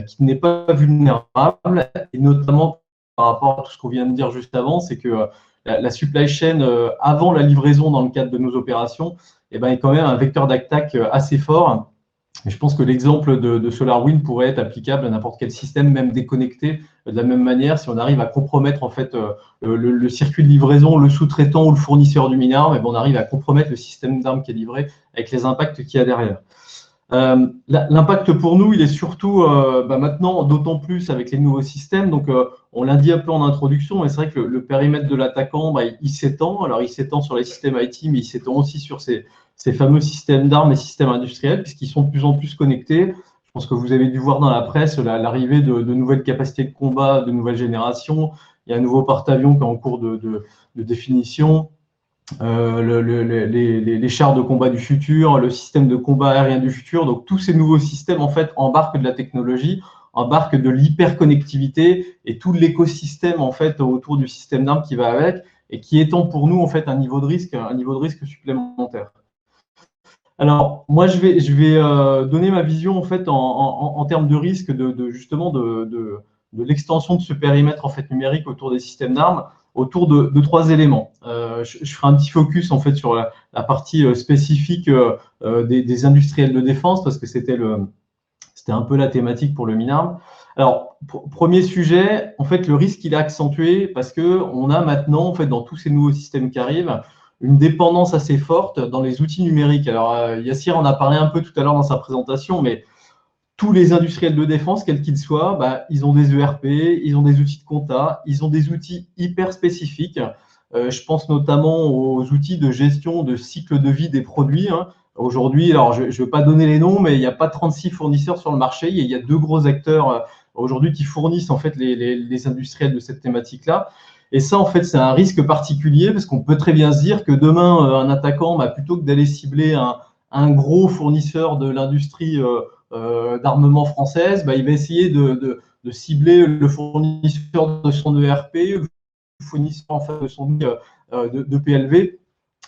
qui n'est pas vulnérable, et notamment par rapport à tout ce qu'on vient de dire juste avant, c'est que la supply chain, avant la livraison dans le cadre de nos opérations, est quand même un vecteur d'attaque assez fort. Et je pense que l'exemple de SolarWinds pourrait être applicable à n'importe quel système, même déconnecté, de la même manière. Si on arrive à compromettre en fait le circuit de livraison, le sous-traitant ou le fournisseur du MINARM, on arrive à compromettre le système d'armes qui est livré avec les impacts qu'il y a derrière. L'impact pour nous, il est surtout maintenant, d'autant plus avec les nouveaux systèmes. Donc, on l'a dit un peu en introduction, mais c'est vrai que le périmètre de l'attaquant, il s'étend. Alors, il s'étend sur les systèmes IT, mais il s'étend aussi sur ces fameux systèmes d'armes et systèmes industriels, puisqu'ils sont de plus en plus connectés. Je pense que vous avez dû voir dans la presse l'arrivée de nouvelles capacités de combat de nouvelle génération. Il y a un nouveau porte-avions qui est en cours de définition. Les chars de combat du futur, le système de combat aérien du futur. Donc, tous ces nouveaux systèmes, en fait, embarquent de la technologie, embarquent de l'hyperconnectivité et tout l'écosystème, en fait, autour du système d'armes qui va avec et qui étend pour nous, en fait, un niveau de risque supplémentaire. Alors, moi, je vais donner ma vision, en fait, en termes de risque, justement, de l'extension de ce périmètre, en fait, numérique autour des systèmes d'armes, autour de 3 éléments. Je ferai un petit focus en fait sur la partie spécifique des industriels de défense, parce que c'était un peu la thématique pour le MINARM. Alors, premier sujet, en fait, le risque il est accentué parce qu'on a maintenant, en fait, dans tous ces nouveaux systèmes qui arrivent, une dépendance assez forte dans les outils numériques. Alors, Yassir en a parlé un peu tout à l'heure dans sa présentation, mais tous les industriels de défense, quels qu'ils soient, ils ont des ERP, ils ont des outils de compta, ils ont des outils hyper spécifiques Je pense notamment aux outils de gestion de cycle de vie des produits. Aujourd'hui, alors je ne vais pas donner les noms, mais il n'y a pas 36 fournisseurs sur le marché. Il y a 2 gros acteurs aujourd'hui qui fournissent en fait les industriels de cette thématique-là. Et ça, en fait, c'est un risque particulier parce qu'on peut très bien se dire que demain, un attaquant, plutôt que d'aller cibler un gros fournisseur de l'industrie d'armement française, il va essayer de cibler le fournisseur de son ERP, le fournisseur en fait, de son de PLV.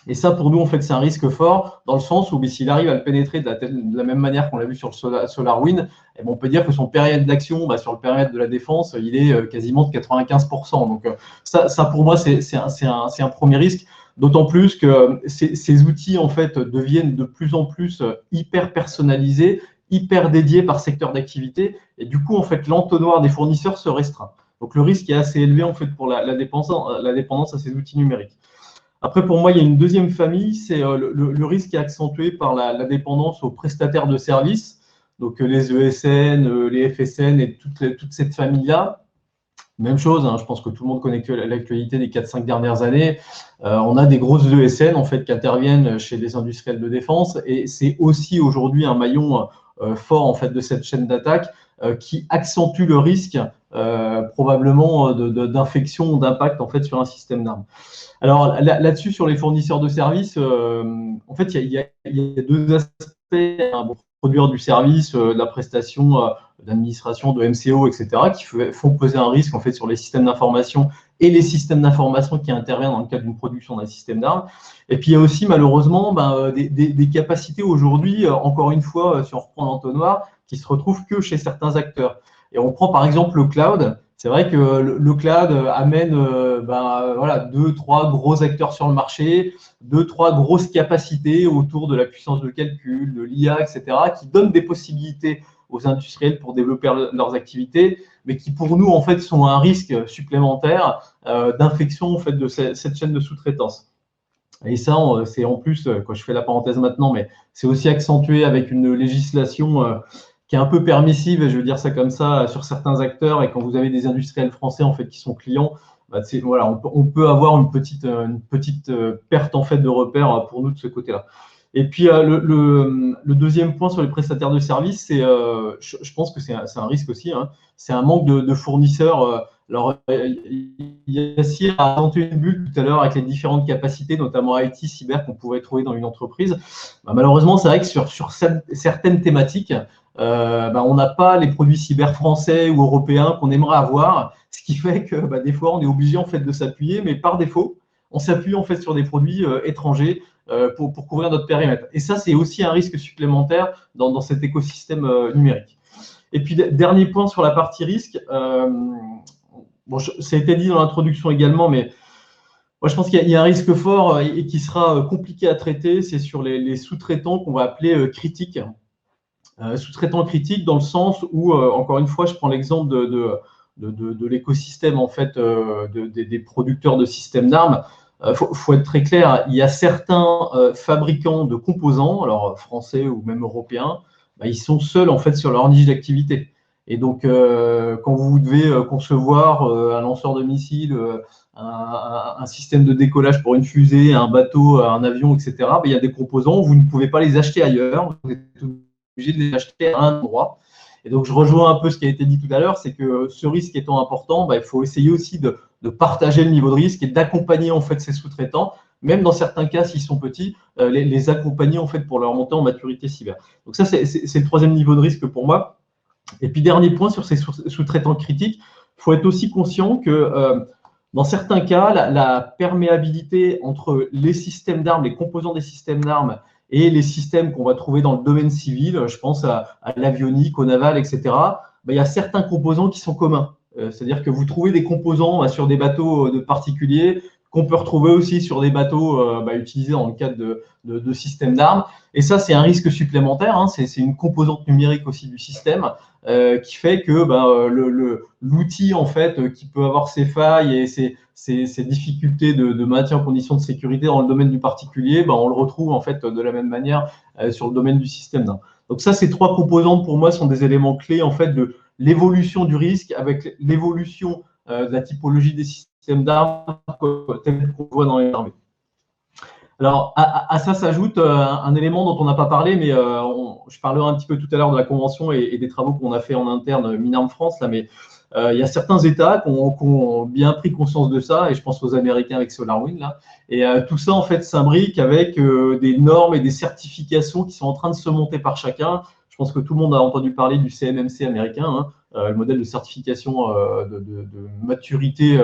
Et ça, pour nous, en fait, c'est un risque fort dans le sens où s'il arrive à le pénétrer de la même manière qu'on l'a vu sur le SolarWinds, on peut dire que son périmètre d'action sur le périmètre de la défense, il est quasiment de 95%. Donc ça pour moi, c'est un premier risque, d'autant plus que ces outils en fait deviennent de plus en plus hyper personnalisés, hyper dédiés par secteur d'activité, et du coup, en fait, l'entonnoir des fournisseurs se restreint. Donc le risque est assez élevé en fait pour la dépendance à ces outils numériques. Après, pour moi, il y a une deuxième famille, c'est le risque qui est accentué par la dépendance aux prestataires de services, donc les ESN, les FSN et toute cette famille-là. Même chose, je pense que tout le monde connaît l'actualité des 4-5 dernières années. On a des grosses ESN en fait, qui interviennent chez les industriels de défense, et c'est aussi aujourd'hui un maillon fort en fait, de cette chaîne d'attaque qui accentue le risque probablement d'infection ou d'impact en fait, sur un système d'armes. Alors là-dessus, sur les fournisseurs de services, en fait, il y a 2 aspects. Produire du service, de la prestation d'administration, de MCO, etc., qui font peser un risque en fait, sur les systèmes d'information et les systèmes d'information qui interviennent dans le cadre d'une production d'un système d'armes. Et puis, il y a aussi malheureusement des capacités aujourd'hui, encore une fois, si on reprend l'entonnoir, qui se retrouvent que chez certains acteurs. Et on prend par exemple le cloud. C'est vrai que le cloud amène 2-3 gros acteurs sur le marché, 2-3 grosses capacités autour de la puissance de calcul, de l'IA, etc., qui donnent des possibilités aux industriels pour développer leurs activités, mais qui pour nous en fait sont un risque supplémentaire d'infection en fait de cette chaîne de sous-traitance. Et ça, c'est en plus, quand je fais la parenthèse maintenant, mais c'est aussi accentué avec une législation qui est un peu permissive, et je veux dire ça comme ça, sur certains acteurs. Et quand vous avez des industriels français en fait qui sont clients, on peut avoir une petite perte en fait de repères pour nous de ce côté-là. Et puis le deuxième point sur les prestataires de services, c'est, je pense que c'est un risque aussi. C'est un manque de fournisseurs. Alors, Yassir a tenté une bulle tout à l'heure avec les différentes capacités, notamment IT, cyber, qu'on pouvait trouver dans une entreprise. Malheureusement, c'est vrai que sur certaines thématiques, on n'a pas les produits cyber français ou européens qu'on aimerait avoir, ce qui fait que des fois, on est obligé en fait de s'appuyer, mais par défaut, on s'appuie en fait sur des produits étrangers pour couvrir notre périmètre. Et ça, c'est aussi un risque supplémentaire dans cet écosystème numérique. Et puis, dernier point sur la partie risque, ça a été dit dans l'introduction également, mais moi, je pense qu'il y a un risque fort et qui sera compliqué à traiter, c'est sur les sous-traitants qu'on va appeler critiques. Sous-traitants critiques dans le sens où, encore une fois, je prends l'exemple de l'écosystème en fait, des producteurs de systèmes d'armes. Faut être très clair, il y a certains fabricants de composants, alors français ou même européens, ils sont seuls en fait sur leur niche d'activité. Et donc, quand vous devez concevoir un lanceur de missiles, un système de décollage pour une fusée, un bateau, un avion, etc., il y a des composants, vous ne pouvez pas les acheter ailleurs, vous êtes obligé de les acheter à un endroit. Et donc, je rejoins un peu ce qui a été dit tout à l'heure, c'est que ce risque étant important, il faut essayer aussi de partager le niveau de risque et d'accompagner en fait ces sous-traitants, même dans certains cas, s'ils sont petits, les accompagner en fait pour leur montée en maturité cyber. Donc ça, c'est le troisième niveau de risque pour moi. Et puis, dernier point sur ces sous-traitants critiques, il faut être aussi conscient que dans certains cas, la perméabilité entre les systèmes d'armes, les composants des systèmes d'armes et les systèmes qu'on va trouver dans le domaine civil, je pense à l'avionique, au naval, etc., il y a certains composants qui sont communs. C'est-à-dire que vous trouvez des composants sur des bateaux de particuliers qu'on peut retrouver aussi sur des bateaux utilisés dans le cadre de systèmes d'armes. Et ça, c'est un risque supplémentaire. C'est une composante numérique aussi du système qui fait que l'outil, en fait, qui peut avoir ses failles et ses difficultés de maintien en conditions de sécurité dans le domaine du particulier, on le retrouve en fait de la même manière sur le domaine du système d'armes. Donc ça, ces 3 composantes, pour moi, sont des éléments clés en fait de l'évolution du risque avec l'évolution de la typologie des systèmes d'armes tels qu'on voit dans les armées. Alors, à ça s'ajoute un élément dont on n'a pas parlé, mais je parlerai un petit peu tout à l'heure de la Convention et des travaux qu'on a fait en interne Minarmes France, là, mais il y a certains États qui ont bien pris conscience de ça, et je pense aux Américains avec SolarWinds, là. Et tout ça, en fait, s'imbrique avec des normes et des certifications qui sont en train de se monter par chacun. Je pense que tout le monde a entendu parler du CMMC américain, hein, le modèle de certification de maturité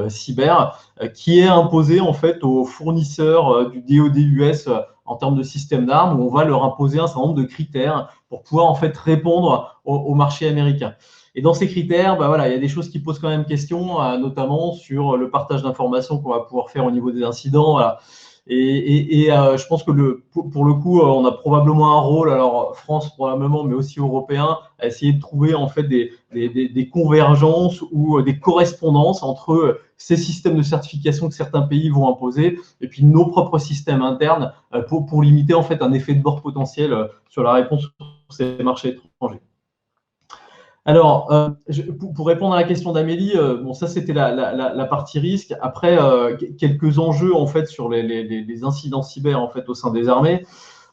cyber, qui est imposé en fait aux fournisseurs du DoD US en termes de système d'armes, où on va leur imposer un certain nombre de critères pour pouvoir en fait répondre au marché américain. Et dans ces critères, bah voilà, il y a des choses qui posent quand même question, notamment sur le partage d'informations qu'on va pouvoir faire au niveau des incidents. Voilà. Et je pense que pour le coup, on a probablement un rôle, alors France probablement, mais aussi européen, à essayer de trouver en fait des convergences ou des correspondances entre ces systèmes de certification que certains pays vont imposer et puis nos propres systèmes internes pour limiter en fait un effet de bord potentiel sur la réponse sur ces marchés étrangers. Alors, pour répondre à la question d'Amélie, bon, ça c'était la partie risque. Après, quelques enjeux en fait sur les incidents cyber en fait au sein des armées.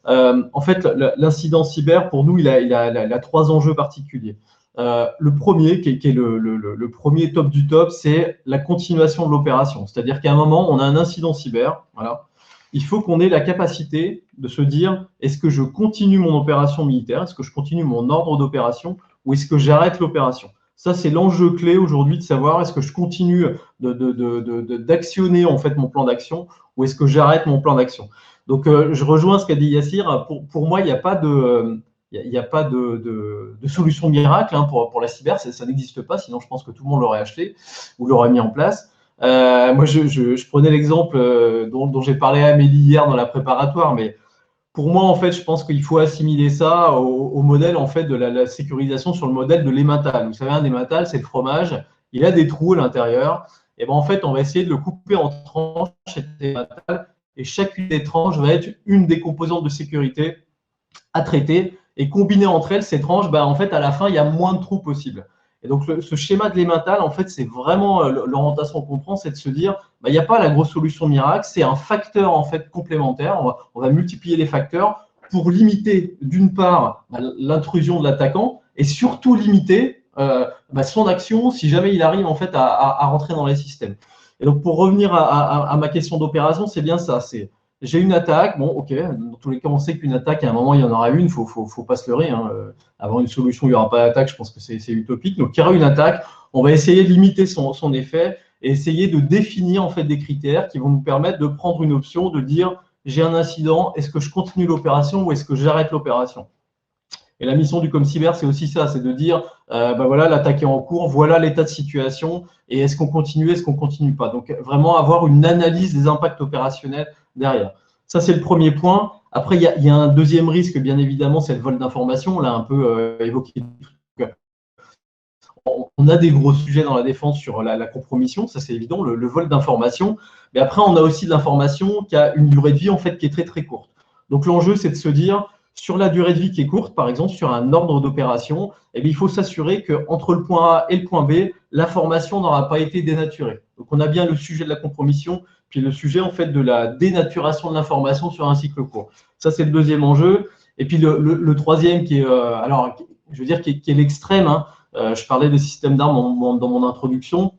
En fait, l'incident cyber pour nous, il a 3 enjeux particuliers. Le premier, qui est le premier top du top, c'est la continuation de l'opération. C'est-à-dire qu'à un moment, on a un incident cyber, voilà. Il faut qu'on ait la capacité de se dire, est-ce que je continue mon opération militaire, est-ce que je continue mon ordre d'opération, ou est-ce que j'arrête l'opération? Ça, c'est l'enjeu clé aujourd'hui de savoir est-ce que je continue d'actionner en fait mon plan d'action ou est-ce que j'arrête mon plan d'action. Donc, je rejoins ce qu'a dit Yassir. Pour moi, il n'y a pas de solution miracle hein, pour la cyber. Ça n'existe pas, sinon je pense que tout le monde l'aurait acheté ou l'aurait mis en place. Moi, je prenais l'exemple dont j'ai parlé à Amélie hier dans la préparatoire, mais pour moi, en fait, je pense qu'il faut assimiler ça au modèle en fait de la sécurisation sur le modèle de l'emmental. Vous savez, un emmental, c'est le fromage. Il a des trous à l'intérieur. Et ben en fait, on va essayer de le couper en tranches cet emmental, et chacune des tranches va être une des composantes de sécurité à traiter. Et combinées entre elles, ces tranches, ben, en fait, à la fin, il y a moins de trous possible. Et donc, ce schéma de l'emmental, en fait, c'est vraiment l'orientation qu'on prend, c'est de se dire, il n'y a pas la grosse solution miracle, c'est un facteur en fait complémentaire. On va multiplier les facteurs pour limiter, d'une part, l'intrusion de l'attaquant et surtout limiter son action si jamais il arrive en fait à rentrer dans les systèmes. Et donc, pour revenir à ma question d'opération, c'est bien ça. C'est j'ai une attaque, bon, ok, dans tous les cas, on sait qu'une attaque, à un moment, il y en aura une, il faut pas se leurrer. Hein. Avant une solution, il n'y aura pas d'attaque, je pense que c'est utopique. Donc, il y aura une attaque, on va essayer de limiter son effet et essayer de définir en fait des critères qui vont nous permettre de prendre une option, de dire j'ai un incident, est-ce que je continue l'opération ou est-ce que j'arrête l'opération? Et la mission du ComCyber, c'est aussi ça, c'est de dire voilà, l'attaque est en cours, voilà l'état de situation et est-ce qu'on continue, est-ce qu'on continue pas? Donc, vraiment avoir une analyse des impacts opérationnels derrière. Ça, c'est le premier point. Après, il y a un deuxième risque, bien évidemment, c'est le vol d'informations. On l'a un peu évoqué. On a des gros sujets dans la défense sur la compromission, ça c'est évident, le vol d'informations. Mais après, on a aussi de l'information qui a une durée de vie en fait qui est très très courte. Donc l'enjeu, c'est de se dire, sur la durée de vie qui est courte, par exemple, sur un ordre d'opération, eh bien, il faut s'assurer qu'entre le point A et le point B, l'information n'aura pas été dénaturée. Donc on a bien le sujet de la compromission, puis le sujet en fait de la dénaturation de l'information sur un cycle court. Ça, c'est le deuxième enjeu. Et puis le troisième qui est, alors, je veux dire, qui est l'extrême, hein. Je parlais des systèmes d'armes dans mon introduction.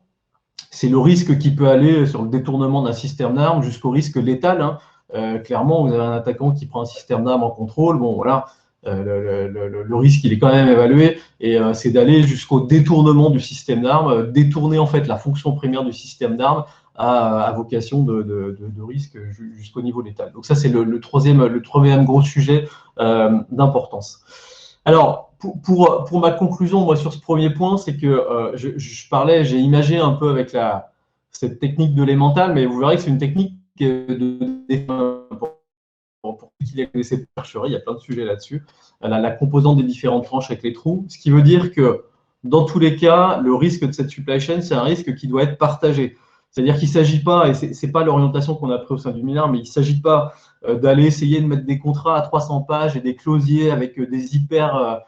C'est le risque qui peut aller sur le détournement d'un système d'armes jusqu'au risque létal. Hein. Clairement, vous avez un attaquant qui prend un système d'armes en contrôle. Bon, voilà, le risque, il est quand même évalué. Et c'est d'aller jusqu'au détournement du système d'armes, détourner en fait la fonction primaire du système d'armes à vocation de risque jusqu'au niveau létal. Donc ça, c'est le troisième gros sujet d'importance. Alors, pour ma conclusion, moi, sur ce premier point, c'est que j'ai imagé un peu avec cette technique de l'emmental, mais vous verrez que c'est une technique pour ceux qui la connaissaient pas, il y a plein de sujets là-dessus. La composante des différentes tranches avec les trous, ce qui veut dire que dans tous les cas, le risque de cette supply chain, c'est un risque qui doit être partagé. C'est-à-dire qu'il ne s'agit pas, et ce n'est pas l'orientation qu'on a pris au sein du Minarmes, mais il ne s'agit pas d'aller essayer de mettre des contrats à 300 pages et des closiers avec des hyper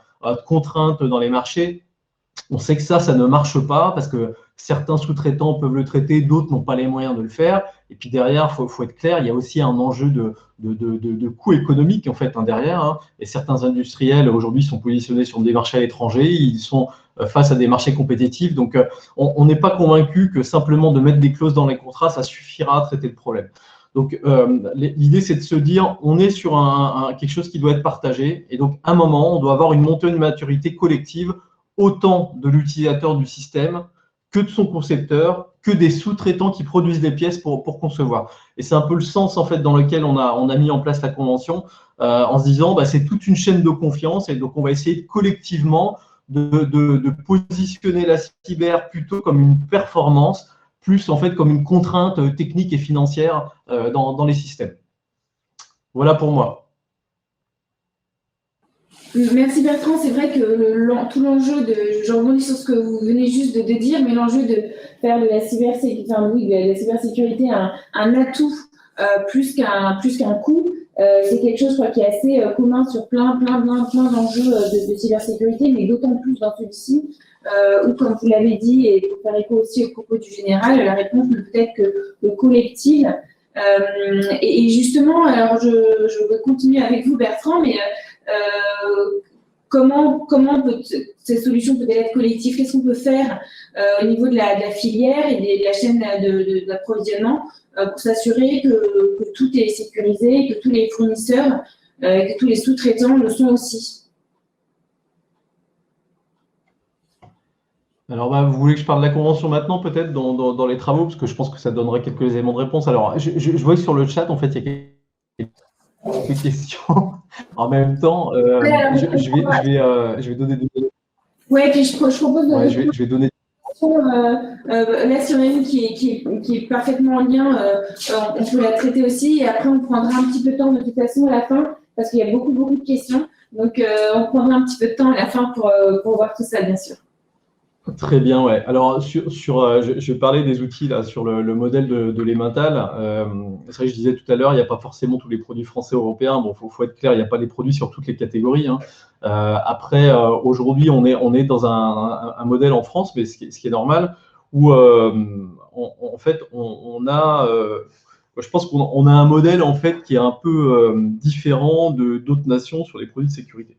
contraintes dans les marchés. On sait que ça ne marche pas parce que certains sous-traitants peuvent le traiter, d'autres n'ont pas les moyens de le faire. Et puis derrière, faut être clair, il y a aussi un enjeu de coût économique en fait derrière. Hein. Et certains industriels aujourd'hui sont positionnés sur des marchés à l'étranger, ils sont face à des marchés compétitifs. Donc, on n'est pas convaincu que simplement de mettre des clauses dans les contrats, ça suffira à traiter le problème. Donc, l'idée, c'est de se dire, on est sur quelque chose qui doit être partagé. Et donc, à un moment, on doit avoir une montée de maturité collective, autant de l'utilisateur du système que de son concepteur, que des sous-traitants qui produisent des pièces pour concevoir. Et c'est un peu le sens, en fait, dans lequel on a mis en place la convention, en se disant, c'est toute une chaîne de confiance. Et donc, on va essayer collectivement de positionner la cyber plutôt comme une performance, plus en fait comme une contrainte technique et financière dans les systèmes. Voilà pour moi. Merci Bertrand, c'est vrai que tout l'enjeu je rebondis sur ce que vous venez juste de dire, mais l'enjeu de faire de la cybersécurité un atout plus qu'un coût, c'est quelque chose qui est assez commun sur plein d'enjeux de cybersécurité, mais d'autant plus dans celui-ci, où comme vous l'avez dit, et pour faire écho aussi au propos du général, la réponse ne peut être que collective. Et justement, alors je vais continuer avec vous Bertrand, mais comment ces solutions peuvent être collectives? Qu'est-ce qu'on peut faire au niveau de la filière et de la chaîne d'approvisionnement pour s'assurer que tout est sécurisé, que tous les fournisseurs, que tous les sous-traitants le sont aussi? Alors, vous voulez que je parle de la convention maintenant, peut-être, dans les travaux, parce que je pense que ça donnerait quelques éléments de réponse. Alors, je vois que sur le chat, en fait, il y a quelques questions. En même temps, je vais donner des... Oui, puis je propose de... Ouais, je vais donner... là, si on a une qui est parfaitement en lien, on peut la traiter aussi. Et après, on prendra un petit peu de temps de toute façon à la fin, parce qu'il y a beaucoup de questions. Donc, on prendra un petit peu de temps à la fin pour voir tout ça, bien sûr. Très bien, ouais. Alors, je parlais des outils là, sur le modèle de l'Emmental. C'est vrai que je disais tout à l'heure, il n'y a pas forcément tous les produits français européens. Bon, faut être clair, il n'y a pas les produits sur toutes les catégories. Hein. Après, aujourd'hui, on est dans un modèle en France, mais ce qui est normal, où en fait, on a... je pense qu'on a un modèle en fait qui est un peu différent d'autres nations sur les produits de sécurité.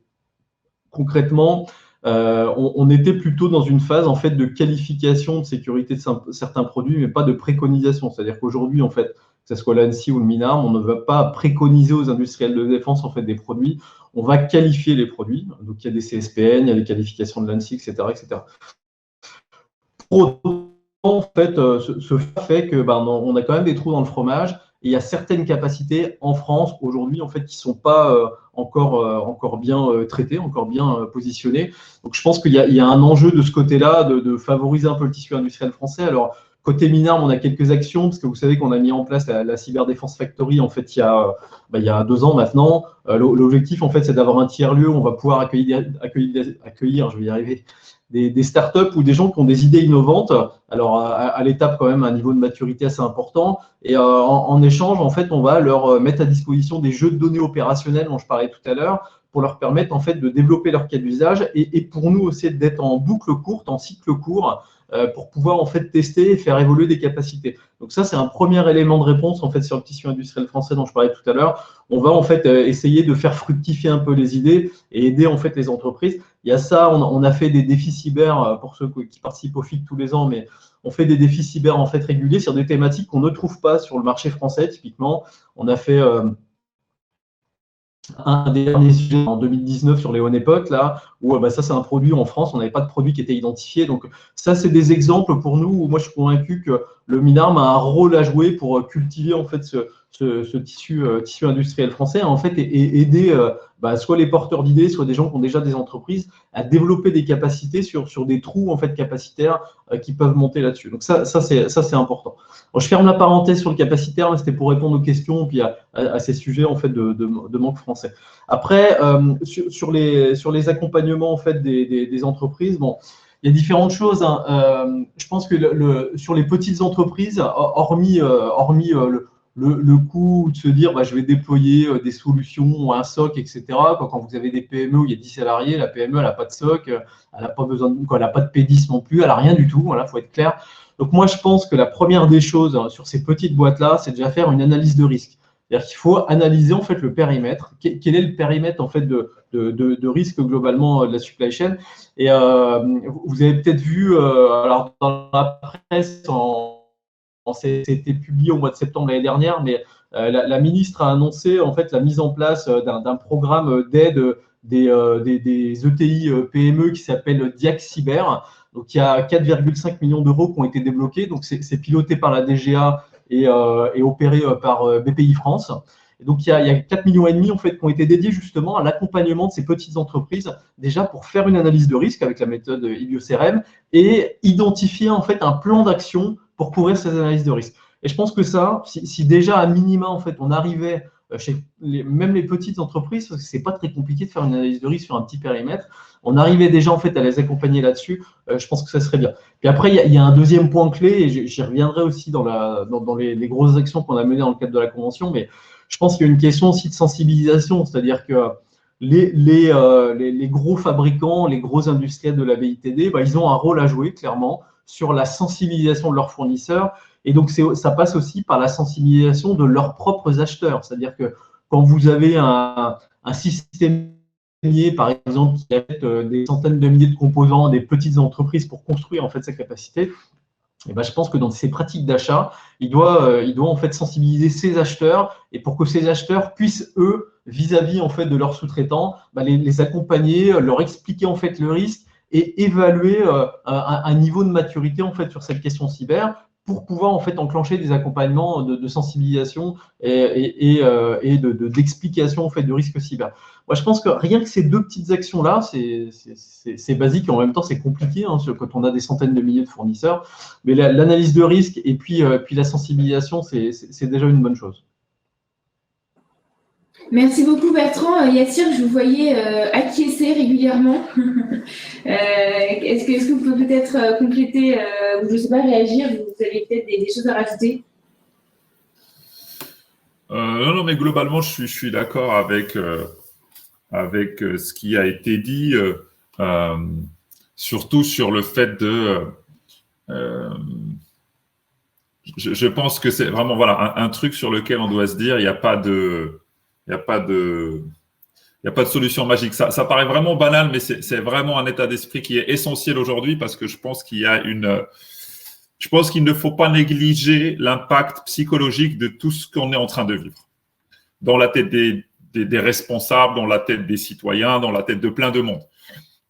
Concrètement, on était plutôt dans une phase en fait de qualification de sécurité de certains produits, mais pas de préconisation. C'est-à-dire qu'aujourd'hui, en fait, que ce soit l'ANSSI ou le MINARM, on ne va pas préconiser aux industriels de défense en fait des produits. On va qualifier les produits. Donc il y a des CSPN, il y a des qualifications de l'ANSSI, etc., etc. Pour autant, en fait, ce fait que on a quand même des trous dans le fromage. Et il y a certaines capacités en France aujourd'hui en fait qui sont pas encore bien traitées, encore bien positionnées. Donc je pense qu'il y a un enjeu de ce côté-là de favoriser un peu le tissu industriel français. Alors côté MINARM, on a quelques actions parce que vous savez qu'on a mis en place la Cyberdéfense Factory en fait il y a 2 ans maintenant. L'objectif en fait c'est d'avoir un tiers-lieu où on va pouvoir accueillir, je vais y arriver, des startups ou des gens qui ont des idées innovantes, alors à l'étape quand même un niveau de maturité assez important, et en échange, en fait, on va leur mettre à disposition des jeux de données opérationnels dont je parlais tout à l'heure, pour leur permettre en fait de développer leur cas d'usage et pour nous aussi d'être en boucle courte, en cycle court, pour pouvoir en fait tester et faire évoluer des capacités. Donc ça, c'est un premier élément de réponse en fait sur le tissu industriel français dont je parlais tout à l'heure. On va en fait essayer de faire fructifier un peu les idées et aider en fait les entreprises. Il y a ça, on a fait des défis cyber pour ceux qui participent au FIC tous les ans, mais on fait des défis cyber en fait réguliers sur des thématiques qu'on ne trouve pas sur le marché français. Typiquement, on a fait un des derniers sujets en 2019 sur les honeypots, là, où ça c'est un produit en France, on n'avait pas de produit qui était identifié. Donc ça, c'est des exemples pour nous où moi je suis convaincu que le MINARM a un rôle à jouer pour cultiver en fait ce tissu industriel français, en fait, et aider soit les porteurs d'idées, soit des gens qui ont déjà des entreprises à développer des capacités sur des trous en fait capacitaires qui peuvent monter là-dessus. Donc ça c'est important. Alors, je ferme la parenthèse sur le capacitaire, mais c'était pour répondre aux questions puis à ces sujets en fait de manque français. Après sur les accompagnements en fait des entreprises, bon. Il y a différentes choses. Hein. Je pense que sur les petites entreprises, hormis le coût de se dire je vais déployer des solutions, un SOC, etc. Quand vous avez des PME où il y a 10 salariés, la PME, elle n'a pas de SOC, elle n'a pas besoin elle n'a pas de P10 non plus, elle n'a rien du tout, voilà, faut être clair. Donc moi, je pense que la première des choses sur ces petites boîtes-là, c'est déjà faire une analyse de risque. C'est-à-dire qu'il faut analyser en fait le périmètre. Quel est le périmètre en fait de risque globalement de la supply chain. Et vous avez peut-être vu, alors dans la presse, c'était publié au mois de septembre l'année dernière, mais la ministre a annoncé en fait la mise en place d'un programme d'aide des ETI PME qui s'appelle Diac Cyber. Donc il y a 4,5 millions d'euros qui ont été débloqués. Donc c'est piloté par la DGA et opéré par BPI France. Et donc il y a 4,5 millions en fait qui ont été dédiés justement à l'accompagnement de ces petites entreprises, déjà pour faire une analyse de risque avec la méthode IBIO-CRM et identifier en fait un plan d'action pour couvrir ces analyses de risque. Et je pense que ça, si déjà à minima en fait on arrivait chez même les petites entreprises, parce que c'est pas très compliqué de faire une analyse de risque sur un petit périmètre, on arrivait déjà en fait à les accompagner là-dessus, je pense que ça serait bien. Puis après, il y a un deuxième point clé, et j'y reviendrai aussi dans les grosses actions qu'on a menées dans le cadre de la convention, mais je pense qu'il y a une question aussi de sensibilisation, c'est-à-dire que les gros fabricants, les gros industriels de la BITD, ils ont un rôle à jouer clairement sur la sensibilisation de leurs fournisseurs. Et donc, ça passe aussi par la sensibilisation de leurs propres acheteurs. C'est-à-dire que quand vous avez un système, par exemple, qui achète des centaines de milliers de composants, des petites entreprises pour construire en fait sa capacité, et je pense que dans ces pratiques d'achat, il doit en fait sensibiliser ses acheteurs et pour que ces acheteurs puissent, eux, vis-à-vis en fait de leurs sous-traitants, les accompagner, leur expliquer en fait le risque et évaluer un niveau de maturité en fait sur cette question cyber pour pouvoir en fait enclencher des accompagnements de sensibilisation et d'explication en fait de risque cyber. Moi, je pense que rien que ces deux petites actions-là, c'est basique et en même temps c'est compliqué quand on a des centaines de milliers de fournisseurs. Mais l'analyse de risque et puis la sensibilisation, c'est déjà une bonne chose. Merci beaucoup Bertrand. Yassir, je vous voyais acquiescer régulièrement. Est-ce que vous pouvez peut-être compléter ou je ne sais pas, réagir? Vous avez peut-être des choses à rajouter? Non, mais globalement, je suis d'accord avec ce qui a été dit, surtout sur le fait de… je pense que c'est vraiment un truc sur lequel on doit se dire, il n'y a pas de solution magique. Ça paraît vraiment banal, mais c'est vraiment un état d'esprit qui est essentiel aujourd'hui parce que je pense qu'il ne faut pas négliger l'impact psychologique de tout ce qu'on est en train de vivre. Dans la tête des responsables, dans la tête des citoyens, dans la tête de plein de monde.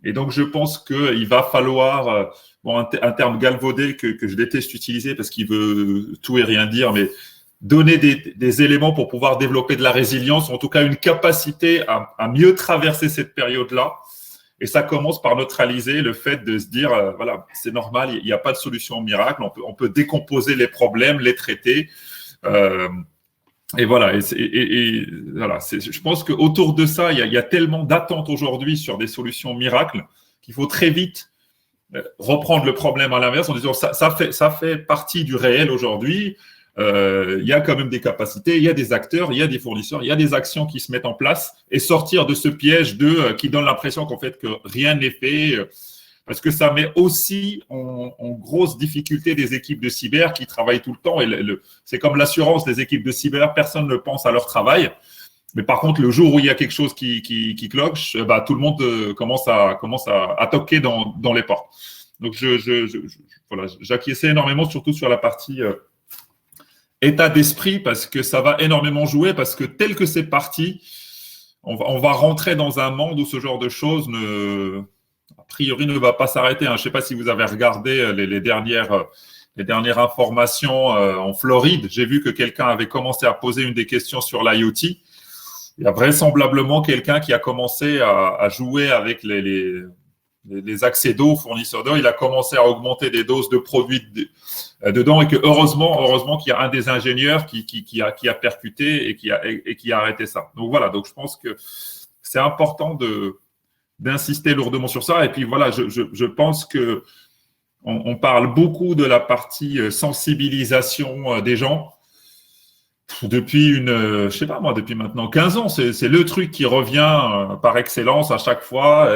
Et donc, je pense qu'il va falloir, un terme galvaudé que je déteste utiliser parce qu'il veut tout et rien dire, mais donner des éléments pour pouvoir développer de la résilience, en tout cas une capacité à mieux traverser cette période-là. Et ça commence par neutraliser le fait de se dire, c'est normal, il n'y a pas de solution miracle, on peut décomposer les problèmes, les traiter. Et voilà, je pense qu'autour de ça, il y a tellement d'attentes aujourd'hui sur des solutions miracles qu'il faut très vite reprendre le problème à l'inverse en disant ça fait partie du réel aujourd'hui. Il y a quand même des capacités, il y a des acteurs, il y a des fournisseurs, il y a des actions qui se mettent en place et sortir de ce piège qui donne l'impression qu'en fait que rien n'est fait parce que ça met aussi en grosse difficulté des équipes de cyber qui travaillent tout le temps et c'est comme l'assurance des équipes de cyber, personne ne pense à leur travail. Mais par contre, le jour où il y a quelque chose qui cloche, tout le monde commence à toquer dans les portes. Donc, j'acquiesçais énormément, surtout sur la partie état d'esprit, parce que ça va énormément jouer, parce que tel que c'est parti, on va rentrer dans un monde où ce genre de choses, a priori, ne va pas s'arrêter. Je ne sais pas si vous avez regardé les dernières informations en Floride. J'ai vu que quelqu'un avait commencé à poser une des questions sur l'IoT. Il y a vraisemblablement quelqu'un qui a commencé à jouer avec les accès d'eau, fournisseurs d'eau. Il a commencé à augmenter des doses de produits dedans et que heureusement qu'il y a un des ingénieurs qui a percuté et qui a arrêté ça. Donc voilà, donc je pense que c'est important d'insister lourdement sur ça. Et puis voilà, je pense que on parle beaucoup de la partie sensibilisation des gens. Depuis je sais pas moi, depuis maintenant 15 ans, c'est le truc qui revient par excellence à chaque fois.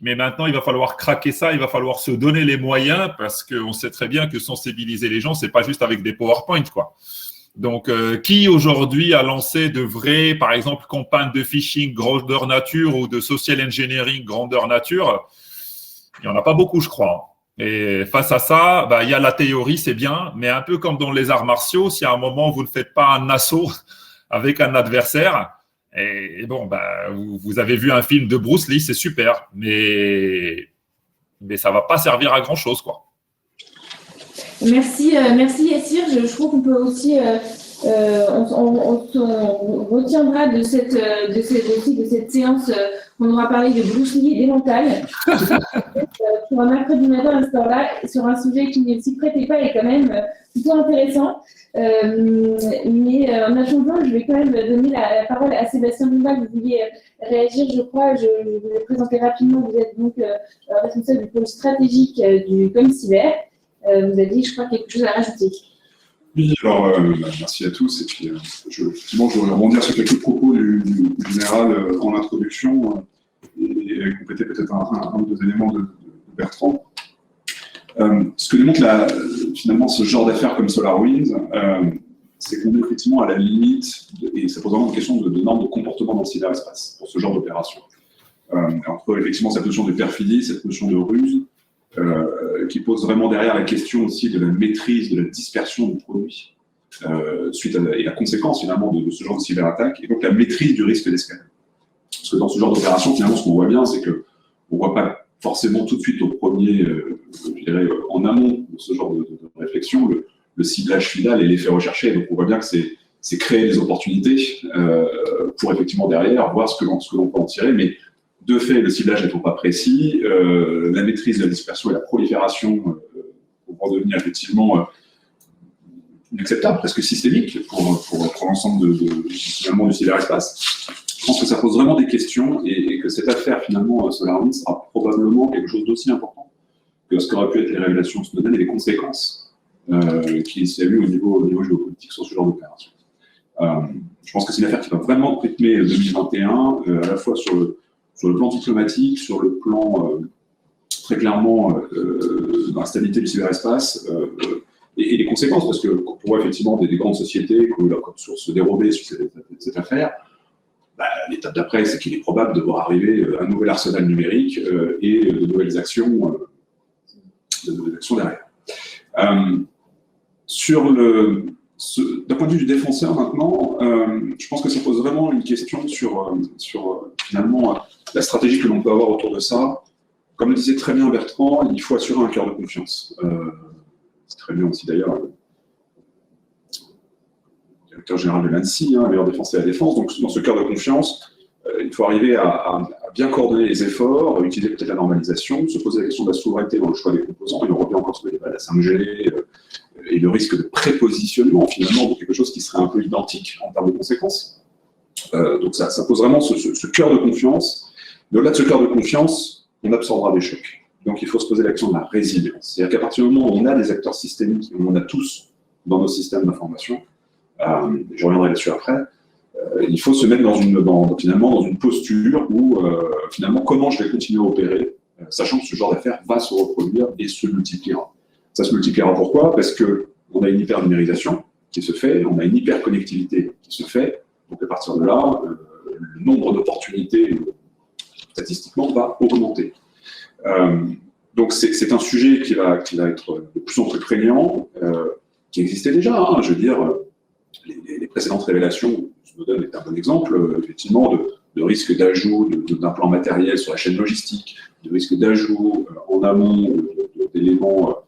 Mais maintenant, il va falloir craquer ça, il va falloir se donner les moyens parce qu'on sait très bien que sensibiliser les gens, c'est pas juste avec des PowerPoint, quoi. Donc, qui aujourd'hui a lancé de vraies, par exemple, campagnes de phishing grandeur nature ou de social engineering grandeur nature? Il n'y en a pas beaucoup, je crois. Et face à ça, il y a la théorie, c'est bien, mais un peu comme dans les arts martiaux, si à un moment vous ne faites pas un assaut avec un adversaire, et bon, vous avez vu un film de Bruce Lee, c'est super, mais ça va pas servir à grand chose, quoi. Merci Yassir. Je trouve qu'on peut aussi, on retiendra de cette séance qu'on aura parlé de Bruce Lee et des mentales pour un mercredi matin à ce temps-là, sur un sujet qui ne s'y prêtait pas et quand même plutôt intéressant. Mais en attendant, je vais quand même donner la parole à Sébastien Dumba. Vous vouliez réagir, je crois. Je vous ai présenté rapidement. Vous êtes donc responsable du pôle stratégique du ComCyber. Vous avez dit, je crois, quelque chose à rajouter. Oui, alors merci à tous. Et puis, effectivement, je voudrais rebondir sur quelques propos du général en introduction et compléter peut-être un ou deux éléments de Bertrand. Ce que démontre finalement ce genre d'affaires comme SolarWinds, c'est qu'on est effectivement à la limite, et ça pose vraiment une question de normes de comportement dans le cyberespace pour ce genre d'opération. Entre effectivement cette notion de perfidie, cette notion de ruse, qui pose vraiment derrière la question aussi de la maîtrise, de la dispersion du produit, et la conséquence finalement de ce genre de cyberattaque, et donc la maîtrise du risque d'escalade. Parce que dans ce genre d'opération, finalement, ce qu'on voit bien, c'est qu'on ne voit pas forcément tout de suite au premier, je dirais, en amont de ce genre de réflexion, le ciblage final et l'effet recherché. Donc on voit bien que c'est créer des opportunités pour effectivement derrière voir ce que l'on peut en tirer, mais de fait, le ciblage n'étant pas précis, la maîtrise de la dispersion et la prolifération vont devenir effectivement inacceptables, presque systémiques pour l'ensemble finalement du cyberespace. Je pense que ça pose vraiment des questions et que cette affaire finalement SolarWinds sera probablement quelque chose d'aussi important que ce qu'auraient pu être les révélations Snowden et les conséquences qu'il y a eu au niveau géopolitique sur ce genre d'opération. Je pense que c'est une affaire qui va vraiment rythmer 2021, à la fois sur le plan diplomatique, sur le plan très clairement dans la stabilité du cyberespace et les conséquences, parce que pour voit effectivement des grandes sociétés qui ont eu leur code source se dérober sur cette affaire, l'étape d'après, c'est qu'il est probable de voir arriver un nouvel arsenal numérique et de nouvelles actions derrière. D'un point de vue du défenseur maintenant, je pense que ça pose vraiment une question sur finalement la stratégie que l'on peut avoir autour de ça. Comme le disait très bien Bertrand, il faut assurer un cœur de confiance. C'est très bien aussi d'ailleurs le directeur général de l'ANSSI, meilleur défense et la défense. Donc dans ce cœur de confiance, il faut arriver à bien coordonner les efforts, utiliser peut-être la normalisation, se poser la question de la souveraineté dans le choix des composants. Et on revient encore sur le débat de la 5G et le risque de prépositionnement finalement de quelque chose qui serait un peu identique en termes de conséquences. Donc ça pose vraiment ce cœur de confiance. Mais au-delà de ce cœur de confiance, on absorbera des chocs. Donc il faut se poser la question de la résilience. C'est-à-dire qu'à partir du moment où on a des acteurs systémiques, et on en a tous dans nos systèmes d'information, je reviendrai là-dessus après, il faut se mettre finalement dans une posture où finalement comment je vais continuer à opérer, sachant que ce genre d'affaires va se reproduire et se multipliera. Ça se multipliera pourquoi? Parce qu'on a une hyper-numérisation qui se fait, on a une hyper-connectivité qui se fait, donc à partir de là, le nombre d'opportunités statistiquement va augmenter. Donc c'est un sujet qui va être de plus en plus prégnant, qui existait déjà, je veux dire, les précédentes révélations, Snowden est un bon exemple, effectivement, de risque d'ajout d'implants matériels sur la chaîne logistique, de risque d'ajout en amont d'éléments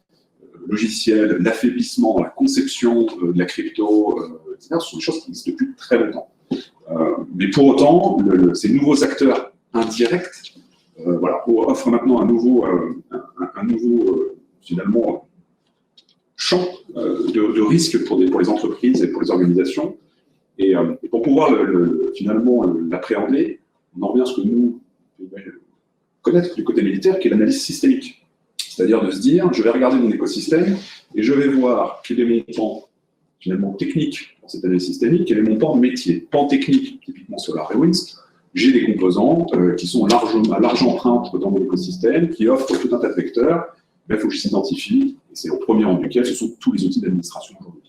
logiciels, l'affaiblissement dans la conception de la crypto, etc. Ce sont des choses qui existent depuis très longtemps. Mais pour autant, ces nouveaux acteurs indirects offrent maintenant un nouveau finalement, champ de risque pour les entreprises et pour les organisations. Et pour pouvoir finalement l'appréhender, on en revient à ce que nous connaître du côté militaire, qui est l'analyse systémique. C'est-à-dire de se dire, je vais regarder mon écosystème et je vais voir quels militants finalement technique dans cette analyse systémique, et mon pan métier. Pan technique, typiquement SolarWinds, j'ai des composants qui sont à large empreinte dans mon écosystème, qui offrent tout un tas de vecteurs. Il faut que je s'identifie, et c'est au premier rang duquel ce sont tous les outils d'administration aujourd'hui.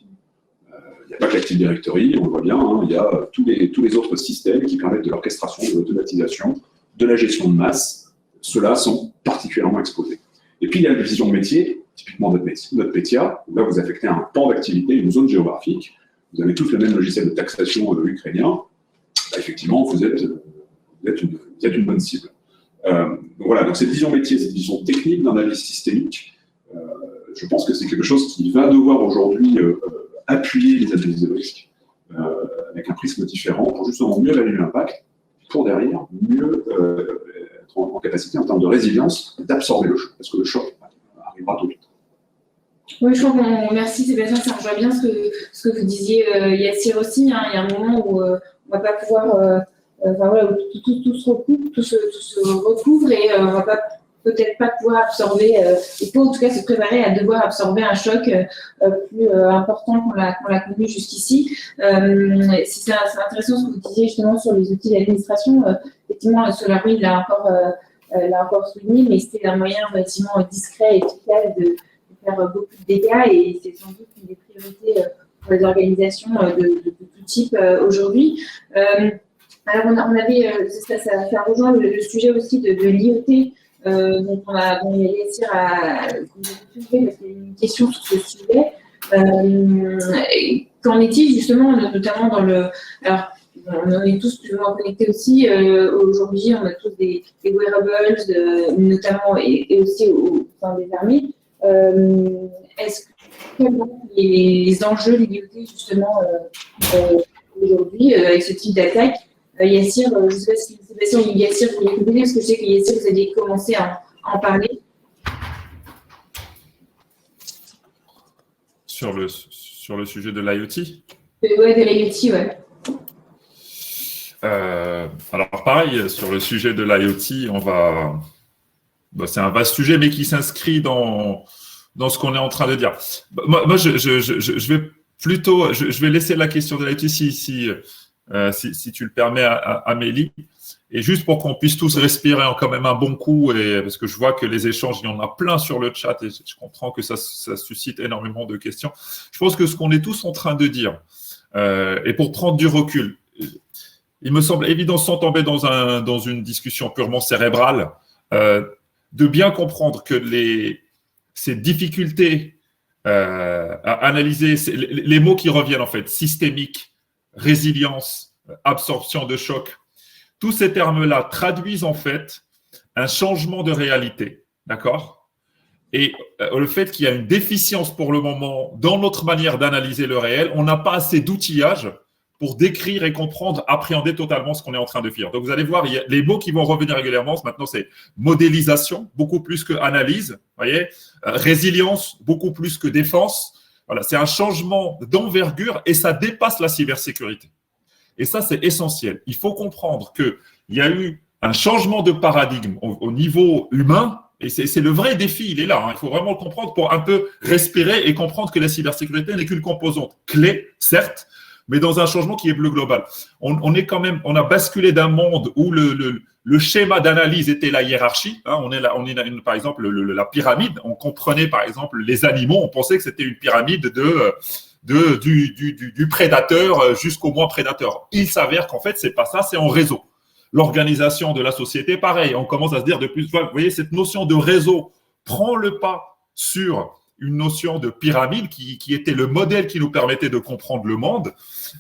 Il n'y a pas que l'Active Directory, on le voit bien, hein, il y a tous les autres systèmes qui permettent de l'orchestration, de l'automatisation, de la gestion de masse. Ceux-là sont particulièrement exposés. Et puis il y a la division de métier, typiquement notre PETIA, où là vous affectez un pan d'activité, une zone géographique. Vous avez tous le même logiciel de taxation ukrainien. Bah, effectivement, vous êtes une bonne cible. Donc voilà, donc cette vision métier, cette vision technique d'analyse systémique, je pense que c'est quelque chose qui va devoir aujourd'hui appuyer les analyses de risque avec un prisme différent pour justement mieux évaluer l'impact, pour derrière mieux être en capacité en termes de résilience d'absorber le choc, parce que le choc arrivera tôt ou tard. Oui, je crois qu'on merci Sébastien, ça rejoint bien ce que vous disiez Yassir aussi. Hein, il y a un moment où on ne va pas pouvoir, voilà, où tout se recoupe, tout se recouvre et on ne va pas peut-être pas pouvoir absorber, il faut en tout cas se préparer à devoir absorber un choc plus important qu'on l'a connu jusqu'ici. C'est intéressant ce que vous disiez justement sur les outils d'administration. Effectivement, SolarWinds l'a encore souligné, mais c'était un moyen relativement discret et efficace de faire beaucoup de dégâts et c'est sans doute une des priorités pour les organisations de tout type aujourd'hui. Alors on avait, ça rejoint le sujet aussi de l'IoT. Dont Yassir a soulevé parce qu'il y a une question sur ce sujet. Qu'en est-il justement, notamment dans le... Alors, on est tous plus ou moins connectés aussi. Aujourd'hui, on a tous des wearables, notamment, et aussi au sein des armées. Est-ce que les enjeux liés justement aujourd'hui avec ce type d'attaque? Yassir, je ne sais pas si Sébastien ou Yassir vous voulez compléter, parce que je sais que Yassir, vous avez commencé à en parler. Sur le sujet de l'IoT? Oui, de l'IoT, ouais. Alors pareil, sur le sujet de l'IoT, c'est un vaste sujet, mais qui s'inscrit dans ce qu'on est en train de dire. Moi je vais plutôt, je vais laisser la question de l'IoT si tu le permets, Amélie, et juste pour qu'on puisse tous respirer quand même un bon coup, parce que je vois que les échanges, il y en a plein sur le chat, et je comprends que ça suscite énormément de questions. Je pense que ce qu'on est tous en train de dire, et pour prendre du recul, il me semble évident, sans tomber dans une discussion purement cérébrale, de bien comprendre que ces difficultés à analyser, les mots qui reviennent en fait, systémique, résilience, absorption de choc, tous ces termes-là traduisent en fait un changement de réalité, d'accord? Et le fait qu'il y a une déficience pour le moment dans notre manière d'analyser le réel, on n'a pas assez d'outillage pour décrire et comprendre, appréhender totalement ce qu'on est en train de faire. Donc vous allez voir, il y a les mots qui vont revenir régulièrement. Maintenant, c'est modélisation, beaucoup plus que analyse, voyez, résilience, beaucoup plus que défense. Voilà, c'est un changement d'envergure et ça dépasse la cybersécurité. Et ça, c'est essentiel. Il faut comprendre qu'il y a eu un changement de paradigme au niveau humain et c'est le vrai défi, il est là. Hein. Il faut vraiment le comprendre pour un peu respirer et comprendre que la cybersécurité n'est qu'une composante clé, certes, mais dans un changement qui est plus global. On a basculé d'un monde où le schéma d'analyse était la hiérarchie. Hein, par exemple, la pyramide. On comprenait, par exemple, les animaux. On pensait que c'était une pyramide du prédateur jusqu'au moins prédateur. Il s'avère qu'en fait, c'est pas ça, c'est en réseau. L'organisation de la société, pareil. On commence à se dire de plus, vous voyez, cette notion de réseau prend le pas sur une notion de pyramide qui était le modèle qui nous permettait de comprendre le monde.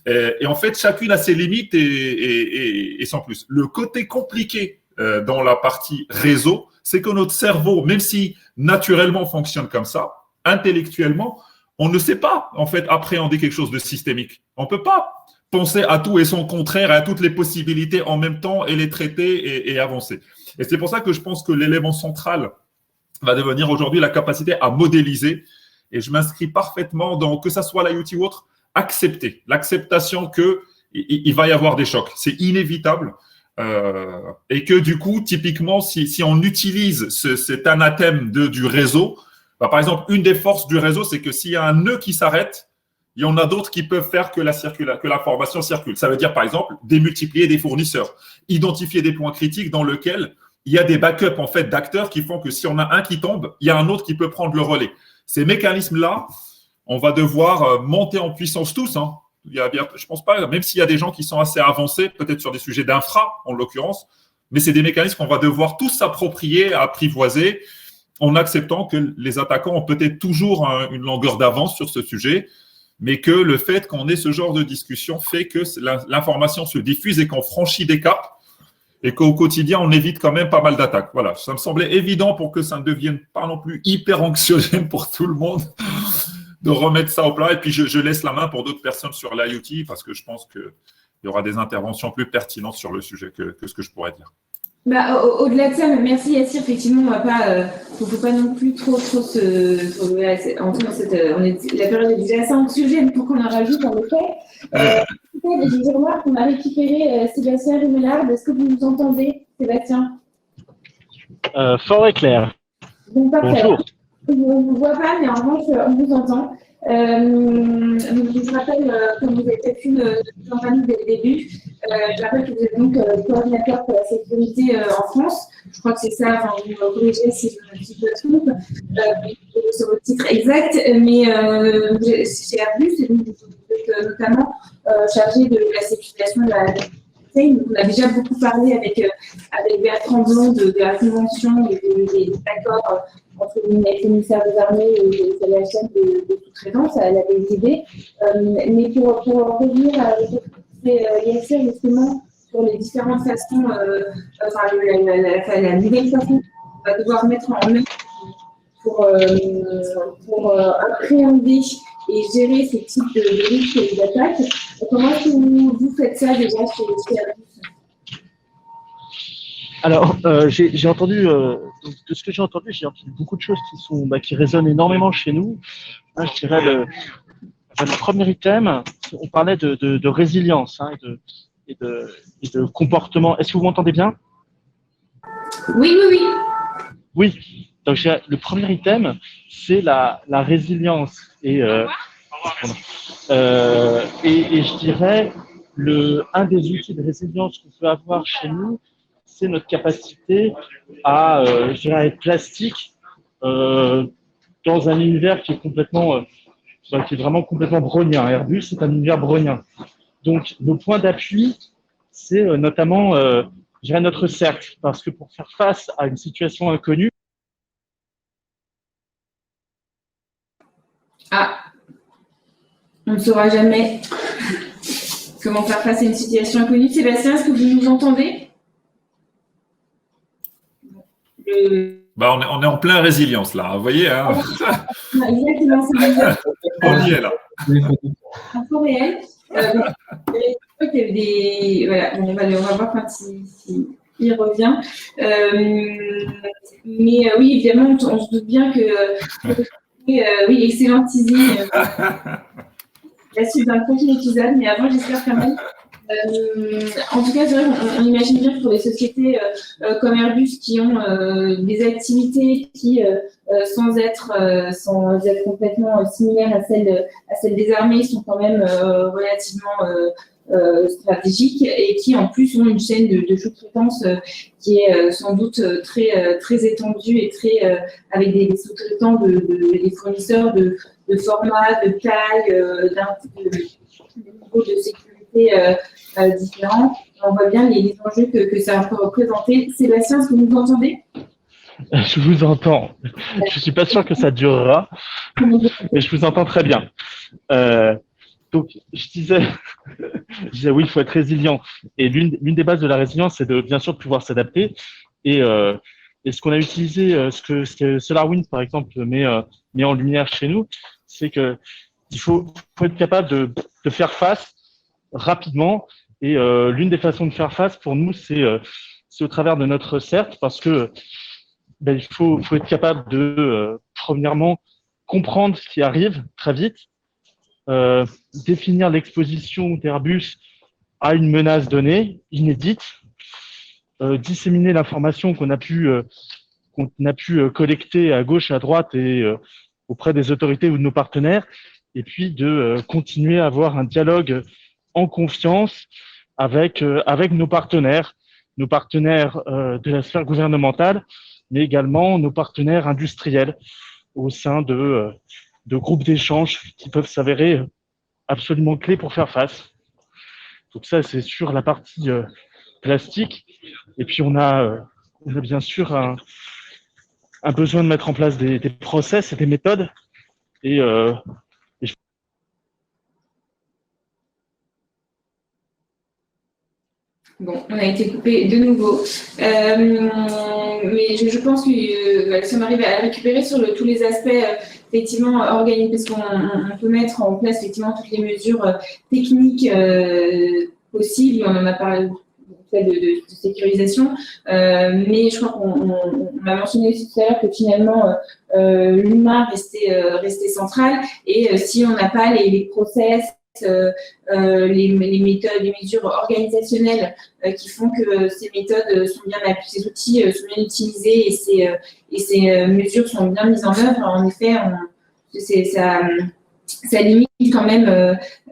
Et en fait, chacune a ses limites et sans plus. Le côté compliqué dans la partie réseau, c'est que notre cerveau, même si naturellement fonctionne comme ça, intellectuellement, on ne sait pas en fait appréhender quelque chose de systémique. On ne peut pas penser à tout et son contraire, à toutes les possibilités en même temps et les traiter et avancer. Et c'est pour ça que je pense que l'élément central va devenir aujourd'hui la capacité à modéliser. Et je m'inscris parfaitement dans, que ça soit l'IoT ou autre, accepter. L'acceptation qu'il va y avoir des chocs. C'est inévitable. Et que du coup, typiquement, si on utilise cet anathème du réseau, bah, par exemple, une des forces du réseau, c'est que s'il y a un nœud qui s'arrête, Il y en a d'autres qui peuvent faire que l'information circule. Ça veut dire, par exemple, démultiplier des fournisseurs, identifier des points critiques dans lesquels il y a des backups en fait, d'acteurs qui font que si on a un qui tombe, il y a un autre qui peut prendre le relais. Ces mécanismes-là, on va devoir monter en puissance tous. Hein. Je pense pas, même s'il y a des gens qui sont assez avancés, peut-être sur des sujets d'infra, en l'occurrence, mais c'est des mécanismes qu'on va devoir tous s'approprier, apprivoiser, en acceptant que les attaquants ont peut-être toujours une longueur d'avance sur ce sujet, mais que le fait qu'on ait ce genre de discussion fait que l'information se diffuse et qu'on franchit des caps et qu'au quotidien, on évite quand même pas mal d'attaques. Voilà, ça me semblait évident pour que ça ne devienne pas non plus hyper anxiogène pour tout le monde de remettre ça au plat. Et puis, je laisse la main pour d'autres personnes sur l'IoT parce que je pense qu'il y aura des interventions plus pertinentes sur le sujet que ce que je pourrais dire. Bah, au-delà de ça, merci Yassir, effectivement, on va pas, faut pas non plus trop la période est déjà assez anxiogène pour qu'on en rajoute en effet. Je remarque qu'on a récupéré Sébastien Rumellard. Est-ce que vous nous entendez, Sébastien? Fort et clair. Bon, Bonjour. On ne vous voit pas, mais en revanche, on vous entend. Je rappelle, comme vous avez peut-être pu nous en parler dès le début, je rappelle que vous êtes donc coordinateur pour la sécurité en France. Je crois que c'est ça, enfin, vous me corrigez si je me trompe, sur votre titre exact, mais chez Airbus, et donc, vous êtes notamment chargé de la sécurisation de la sécurité. On a déjà beaucoup parlé avec Bertrand Blond de la convention et des accords entre le ministère des Armées et la chaîne de sous-traitance à la BITB. Mais pour revenir à Yassir, justement, sur les différentes façons, la nouvelle façon qu'on va devoir mettre en œuvre pour appréhender et gérer ces types de risques et d'attaques. Comment est-ce que vous faites ça déjà chez Airbus? Alors, j'ai entendu, de ce que j'ai entendu beaucoup de choses qui résonnent énormément chez nous. Je dirais le premier item, on parlait de résilience et de comportement. Est-ce que vous m'entendez bien? Oui. Oui. Donc, le premier item, c'est la résilience. Et je dirais, un des outils de résilience qu'on peut avoir chez nous, c'est notre capacité à être plastique dans un univers qui est complètement, qui est vraiment complètement brownien. Airbus, c'est un univers brownien. Donc, nos points d'appui, c'est notamment, notre cercle, parce que pour faire face à une situation inconnue. Ah, on ne saura jamais comment faire face à une situation inconnue. Sébastien, est-ce que vous nous entendez? On est en plein résilience là, vous voyez hein. Exactement, on y est là. En temps réel. On va voir quand il revient. Mais oui, évidemment, on se doute bien que oui, excellent teasing. La suite d'un prochain épisode, mais avant, j'espère quand même. En tout cas, c'est vrai qu'on imagine bien que pour les sociétés comme Airbus qui ont des activités qui, sans être complètement similaires à celles des armées, sont quand même relativement stratégiques et qui, en plus, ont une chaîne de sous-traitance qui est sans doute très étendue et avec des sous-traitants, des fournisseurs de format, de taille, de niveau de sécurité différents. On voit bien les enjeux que ça peut représenter. Sébastien, est-ce que vous m'entendez? Je vous entends. Je ne suis pas sûr que ça durera, mais je vous entends très bien. Donc, je disais oui, il faut être résilient. Et l'une des bases de la résilience, c'est bien sûr de pouvoir s'adapter. Et ce qu'on a utilisé, ce que SolarWinds, par exemple, met en lumière chez nous, c'est qu'il faut être capable de faire face rapidement. Et l'une des façons de faire face pour nous, c'est au travers de notre CERT, parce que il faut être capable de, premièrement, comprendre ce qui arrive très vite, définir l'exposition d'Airbus à une menace donnée, inédite, disséminer l'information qu'on a pu collecter à gauche, à droite et auprès des autorités ou de nos partenaires, et puis de continuer à avoir un dialogue en confiance avec nos partenaires de la sphère gouvernementale, mais également nos partenaires industriels au sein de groupes d'échange qui peuvent s'avérer absolument clés pour faire face. Donc ça, c'est sur la partie plastique. Et puis on a bien sûr un besoin de mettre en place des process et des méthodes. Bon, on a été coupé de nouveau. Mais je pense que si on arrive à récupérer sur tous les aspects effectivement organisés, parce qu'on peut mettre en place effectivement toutes les mesures techniques possibles. On en a parlé de sécurisation, mais je crois qu'on a mentionné aussi tout à l'heure que finalement l'humain restait central, et si on n'a pas les process, les méthodes, les mesures organisationnelles qui font que ces méthodes sont bien appliquées, ces outils sont bien utilisés et ces mesures sont bien mises en œuvre, en effet, ça limite quand même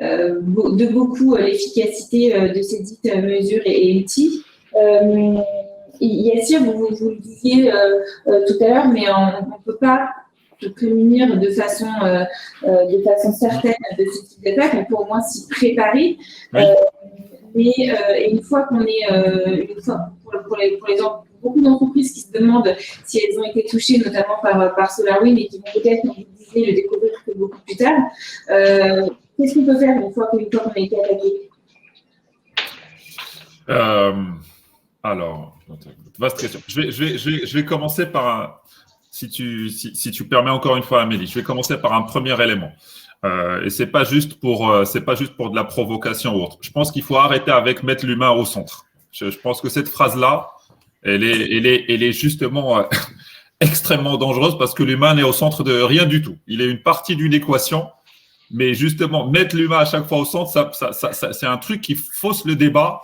de beaucoup l'efficacité de ces dites mesures et outils. Yassir, vous le disiez tout à l'heure, mais on ne peut pas se prémunir de façon certaine de ce type d'attaque. On peut au moins s'y préparer. Oui. Mais une fois qu'on est, pour beaucoup d'entreprises qui se demandent si elles ont été touchées, notamment par SolarWinds, et qui vont peut-être, comme vous disiez, le découvrir que beaucoup plus tard, qu'est-ce qu'on peut faire une fois qu'on a été attaqué? Alors, vaste question. Je vais commencer par si tu permets encore une fois, Amélie, je vais commencer par un premier élément. Et c'est pas juste pour de la provocation ou autre. Je pense qu'il faut arrêter avec mettre l'humain au centre. Je pense que cette phrase-là, elle est justement extrêmement dangereuse, parce que l'humain n'est au centre de rien du tout. Il est une partie d'une équation, mais justement mettre l'humain à chaque fois au centre, ça c'est un truc qui fausse le débat.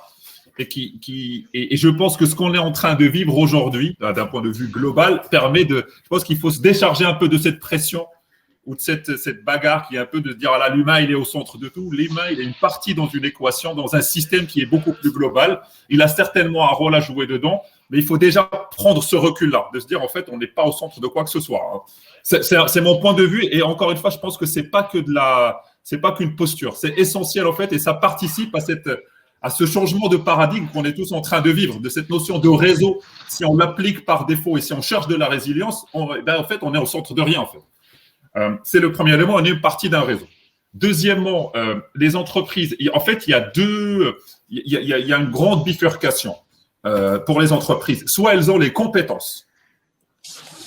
Et je pense que ce qu'on est en train de vivre aujourd'hui, d'un point de vue global, je pense qu'il faut se décharger un peu de cette pression ou de cette bagarre qui est un peu de dire, l'humain, il est au centre de tout. L'humain, il est une partie dans une équation, dans un système qui est beaucoup plus global. Il a certainement un rôle à jouer dedans, mais il faut déjà prendre ce recul-là, de se dire, en fait, on n'est pas au centre de quoi que ce soit. C'est mon point de vue. Et encore une fois, je pense que c'est pas qu'une posture. C'est essentiel, en fait, et ça participe à ce changement de paradigme qu'on est tous en train de vivre, de cette notion de réseau. Si on l'applique par défaut et si on cherche de la résilience, en fait, on est au centre de rien, en fait. C'est le premier élément, on est une partie d'un réseau. Deuxièmement, les entreprises, en fait, il y a une grande bifurcation pour les entreprises. Soit elles ont les compétences,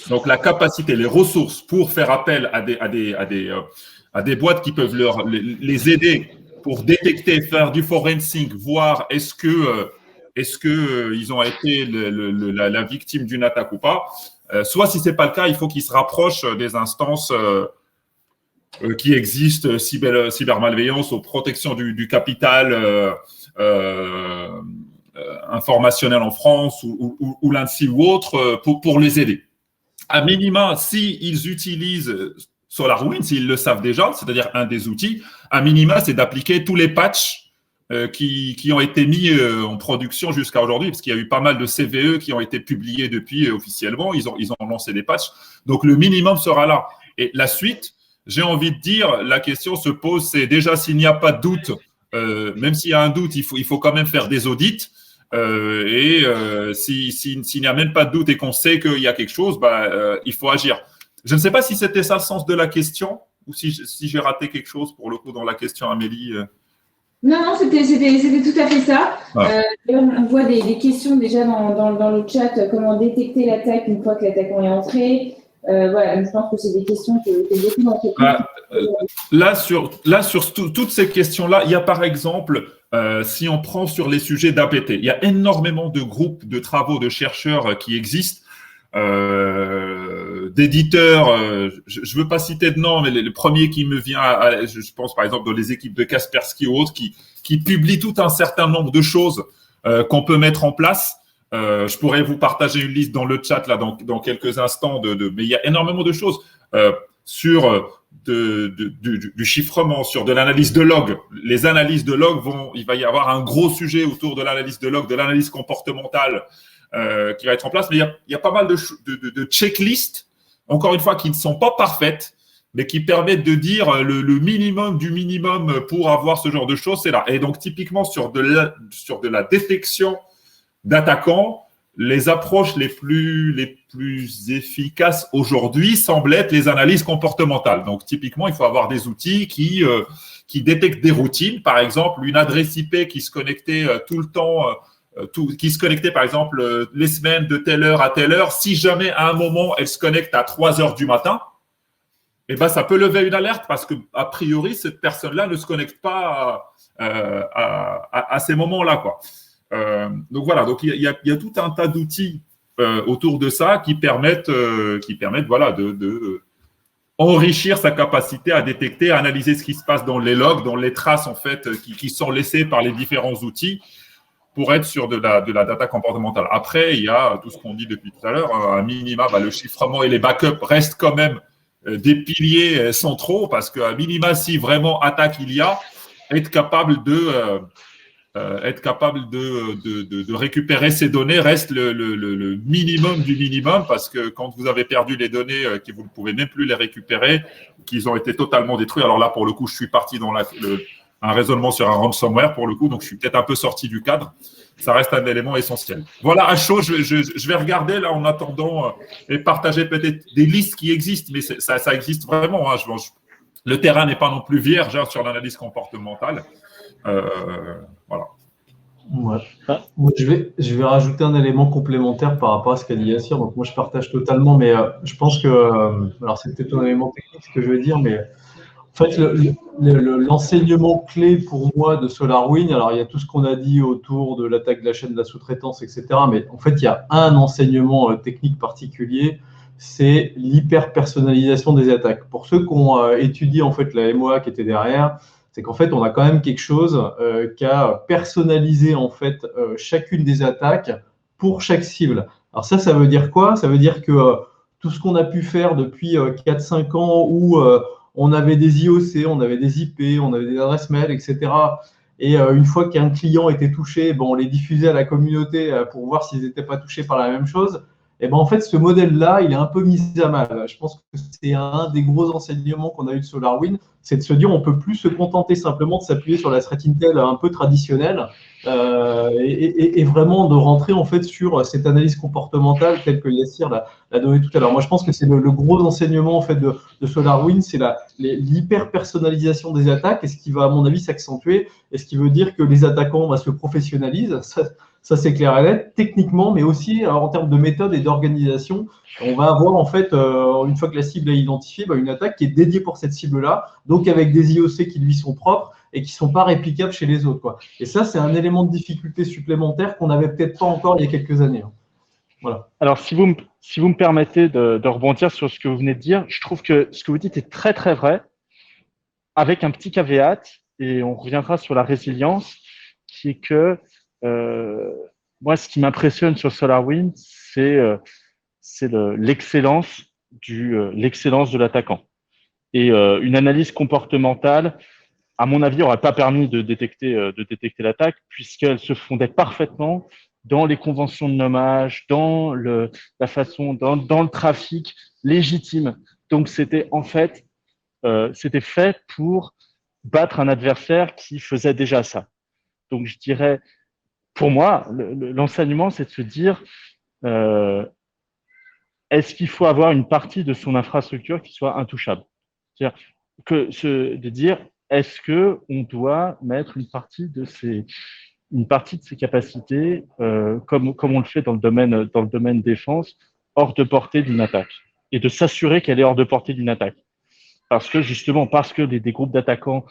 donc la capacité, les ressources pour faire appel à des boîtes qui peuvent les aider pour détecter, faire du forensic, voir est-ce que ils ont été la victime d'une attaque ou pas. Soit, si ce n'est pas le cas, il faut qu'ils se rapprochent des instances qui existent, cybermalveillance, ou protection du capital informationnel en France, ou l'ANSSI ou autre, pour les aider. À minima, s'ils utilisent SolarWinds, s'ils le savent déjà, c'est-à-dire un des outils, à minima, c'est d'appliquer tous les patchs qui ont été mis en production jusqu'à aujourd'hui, parce qu'il y a eu pas mal de CVE qui ont été publiés depuis officiellement. Ils ont lancé des patchs. Donc, le minimum sera là. Et la suite, j'ai envie de dire, la question se pose, c'est déjà s'il n'y a pas de doute, même s'il y a un doute, il faut quand même faire des audits. S'il n'y a même pas de doute et qu'on sait qu'il y a quelque chose, il faut agir. Je ne sais pas si c'était ça le sens de la question, ou si j'ai raté quelque chose pour le coup dans la question, Amélie. Non, c'était tout à fait ça. Ah. On voit des questions déjà dans le chat. Comment détecter l'attaque une fois que l'attaquant est entré? Voilà, je pense que c'est des questions que beaucoup d'entreprises. Là, sur toutes ces questions-là, il y a par exemple, si on prend sur les sujets d'APT, il y a énormément de groupes de travaux de chercheurs qui existent. D'éditeurs, je veux pas citer de nom, mais le premier qui me vient, je pense par exemple dans les équipes de Kaspersky ou autres, qui publient tout un certain nombre de choses qu'on peut mettre en place. Je pourrais vous partager une liste dans le chat là dans quelques instants mais il y a énormément de choses sur du chiffrement, sur de l'analyse de log. Les analyses de log il va y avoir un gros sujet autour de l'analyse de log, de l'analyse comportementale qui va être en place. Mais il y a pas mal de checklists, encore une fois, qui ne sont pas parfaites, mais qui permettent de dire le minimum du minimum pour avoir ce genre de choses, c'est là. Et donc, typiquement, sur de la détection d'attaquants, les approches les plus efficaces aujourd'hui semblent être les analyses comportementales. Donc, typiquement, il faut avoir des outils qui détectent des routines. Par exemple, une adresse IP qui se connectait tout le temps, qui se connectait, par exemple, les semaines de telle heure à telle heure. Si jamais, à un moment, elle se connecte à 3 heures du matin, eh ben, ça peut lever une alerte parce que, a priori, cette personne-là ne se connecte pas à ces moments-là, quoi. Donc voilà, donc il y a tout un tas d'outils autour de ça qui permettent voilà, de enrichir sa capacité à détecter, à analyser ce qui se passe dans les logs, dans les traces en fait qui sont laissées par les différents outils pour être sur de la data comportementale. Après, il y a tout ce qu'on dit depuis tout à l'heure, à minima, le chiffrement et les backups restent quand même des piliers centraux parce qu'à minima, si vraiment attaque il y a, être capable de récupérer ces données reste le minimum du minimum parce que quand vous avez perdu les données, que vous ne pouvez même plus les récupérer, qu'ils ont été totalement détruits. Alors là, pour le coup, je suis parti dans un raisonnement sur un ransomware pour le coup, donc je suis peut-être un peu sorti du cadre. Ça reste un élément essentiel. Voilà, à chaud, je vais regarder là en attendant et partager peut-être des listes qui existent, mais ça existe vraiment. Hein. Le terrain n'est pas non plus vierge sur l'analyse comportementale. Voilà. Ouais. Moi, je vais rajouter un élément complémentaire par rapport à ce qu'a dit Yassir. Donc, moi, je partage totalement, mais je pense que, alors c'est peut-être un élément technique ce que je vais dire, mais en fait, l'enseignement clé pour moi de SolarWinds, alors il y a tout ce qu'on a dit autour de l'attaque de la chaîne de la sous-traitance, etc. Mais en fait, il y a un enseignement technique particulier, c'est l'hyper-personnalisation des attaques. Pour ceux qui ont étudié en fait la MOA qui était derrière, c'est qu'en fait, on a quand même quelque chose qui a personnalisé en fait chacune des attaques pour chaque cible. Alors ça veut dire quoi? Ça veut dire que tout ce qu'on a pu faire depuis 4-5 ans où on avait des IOC, on avait des IP, on avait des adresses mail, etc. Et une fois qu'un client était touché, on les diffusait à la communauté pour voir s'ils n'étaient pas touchés par la même chose. Et en fait, ce modèle-là, il est un peu mis à mal. Je pense que c'est un des gros enseignements qu'on a eu de SolarWinds, c'est de se dire on ne peut plus se contenter simplement de s'appuyer sur la threat intel un peu traditionnelle et vraiment de rentrer en fait sur cette analyse comportementale telle que Yassir l'a donné tout à l'heure. Moi, je pense que c'est le gros enseignement en fait de SolarWinds, c'est l'hyper-personnalisation des attaques, et ce qui va, à mon avis, s'accentuer, et ce qui veut dire que les attaquants se professionnalisent. Ça, c'est clair et net, techniquement, mais aussi en termes de méthode et d'organisation. On va avoir, en fait, une fois que la cible est identifiée, une attaque qui est dédiée pour cette cible-là, donc avec des IOC qui lui sont propres et qui ne sont pas réplicables chez les autres, quoi. Et ça, c'est un élément de difficulté supplémentaire qu'on n'avait peut-être pas encore il y a quelques années. Voilà. Alors, si vous me permettez de rebondir sur ce que vous venez de dire, je trouve que ce que vous dites est très, très vrai, avec un petit caveat, et on reviendra sur la résilience, qui est que moi, ce qui m'impressionne sur SolarWinds, c'est l'excellence de l'attaquant. Et une analyse comportementale, à mon avis, n'aurait pas permis de détecter l'attaque, puisqu'elle se fondait parfaitement dans les conventions de nommage, dans la façon, dans le trafic légitime. Donc, c'était en fait, c'était fait pour battre un adversaire qui faisait déjà ça. Donc, je dirais, pour moi, l'enseignement, c'est de se dire, est-ce qu'il faut avoir une partie de son infrastructure qui soit intouchable? C'est-à-dire de dire, est-ce qu'on doit mettre une partie de ses capacités, comme on le fait dans le domaine défense, hors de portée d'une attaque, et de s'assurer qu'elle est hors de portée d'une attaque. Parce que des groupes d'attaquants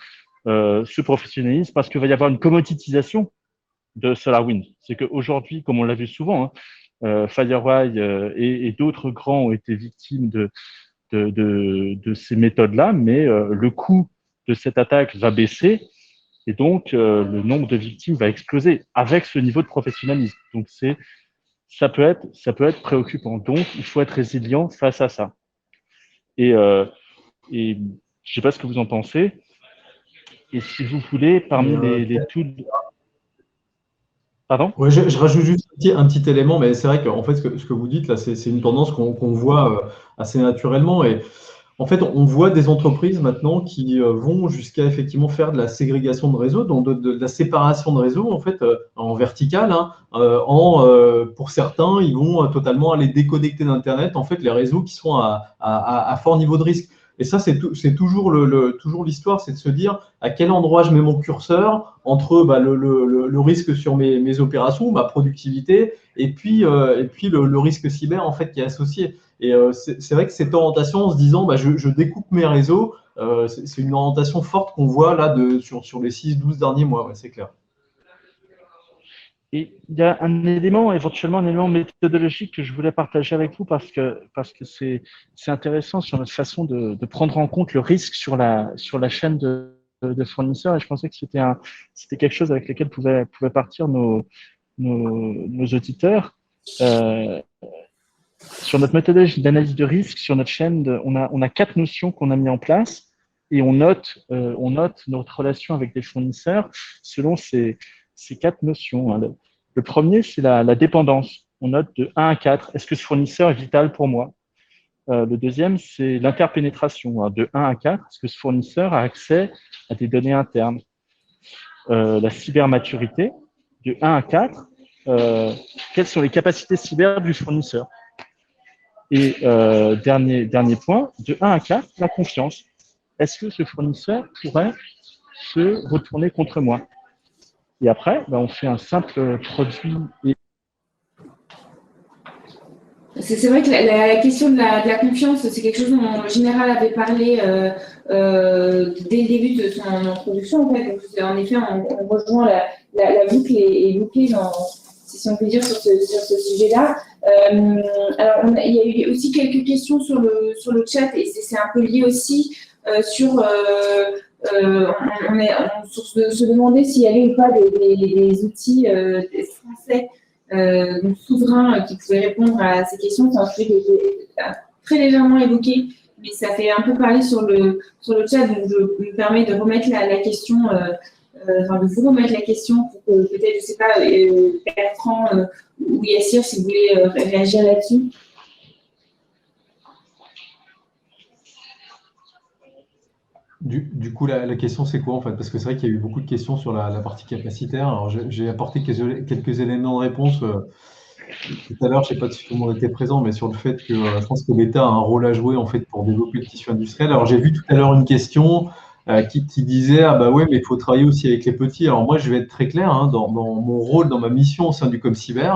se professionnalisent, parce qu'il va y avoir une commoditisation de SolarWinds. C'est qu'aujourd'hui, comme on l'a vu souvent, Firewall et d'autres grands ont été victimes de ces méthodes-là, mais le coût de cette attaque va baisser et donc le nombre de victimes va exploser avec ce niveau de professionnalisme. Donc ça peut être préoccupant. Donc il faut être résilient face à ça. Et Je ne sais pas ce que vous en pensez. Et si vous voulez, parmi les tools… Pardon ? Ouais, je rajoute juste un petit élément, mais c'est vrai qu'en fait, ce que vous dites là, c'est une tendance qu'on voit assez naturellement. Et en fait, on voit des entreprises maintenant qui vont jusqu'à effectivement faire de la ségrégation de réseau, donc de la séparation de réseau en fait en vertical. Hein, pour certains, ils vont totalement aller déconnecter d'Internet en fait les réseaux qui sont à fort niveau de risque. Et ça, c'est toujours toujours l'histoire, c'est de se dire à quel endroit je mets mon curseur entre le risque sur mes opérations, ma productivité, et puis le risque cyber en fait qui est associé. Et c'est vrai que cette orientation, en se disant, je découpe mes réseaux, c'est une orientation forte qu'on voit là sur les 6-12 derniers mois, ouais, c'est clair. Et il y a éventuellement un élément méthodologique que je voulais partager avec vous parce que c'est intéressant sur notre façon de prendre en compte le risque sur la chaîne de fournisseurs. Et je pensais que c'était quelque chose avec lequel pouvaient partir nos auditeurs. Sur notre méthodologie d'analyse de risque, sur notre chaîne, on a 4 notions qu'on a mis en place et on note notre relation avec des fournisseurs selon ces 4 notions. Hein. Le premier, c'est la dépendance. On note de 1 à 4. Est-ce que ce fournisseur est vital pour moi ? Le deuxième, c'est l'interpénétration. Hein, de 1 à 4. Est-ce que ce fournisseur a accès à des données internes ? La cybermaturité. De 1 à 4. Quelles sont les capacités cyber du fournisseur ? Et dernier point, de 1 à 4, la confiance. Est-ce que ce fournisseur pourrait se retourner contre moi ? Et après, on fait un simple produit. C'est vrai que la question de la confiance, c'est quelque chose dont Général avait parlé dès le début de son introduction. En fait. Donc, en effet, on rejoint la boucle est bouclée, si on peut dire, sur ce sujet-là. Alors, il y a eu aussi quelques questions sur le chat et c'est un peu lié aussi sur… on se demandait s'il y avait ou pas des outils français souverains qui pouvaient répondre à ces questions. C'est un sujet qui a été très légèrement évoqué, mais ça fait un peu parler sur le chat, donc je me permets de remettre la question, de vous remettre la question pour que peut-être, je ne sais pas, Bertrand ou Yassir, si vous voulez réagir là-dessus. Du coup, la question, c'est quoi en fait? Parce que c'est vrai qu'il y a eu beaucoup de questions sur la partie capacitaire. Alors, j'ai apporté quelques éléments de réponse tout à l'heure. Je ne sais pas si tout le monde était présent, mais sur le fait que je pense que l'État a un rôle à jouer en fait pour développer le tissu industriel. Alors, j'ai vu tout à l'heure une question qui disait ah bah ouais, mais il faut travailler aussi avec les petits. Alors moi, je vais être très clair hein, dans mon rôle, dans ma mission au sein du ComCyber.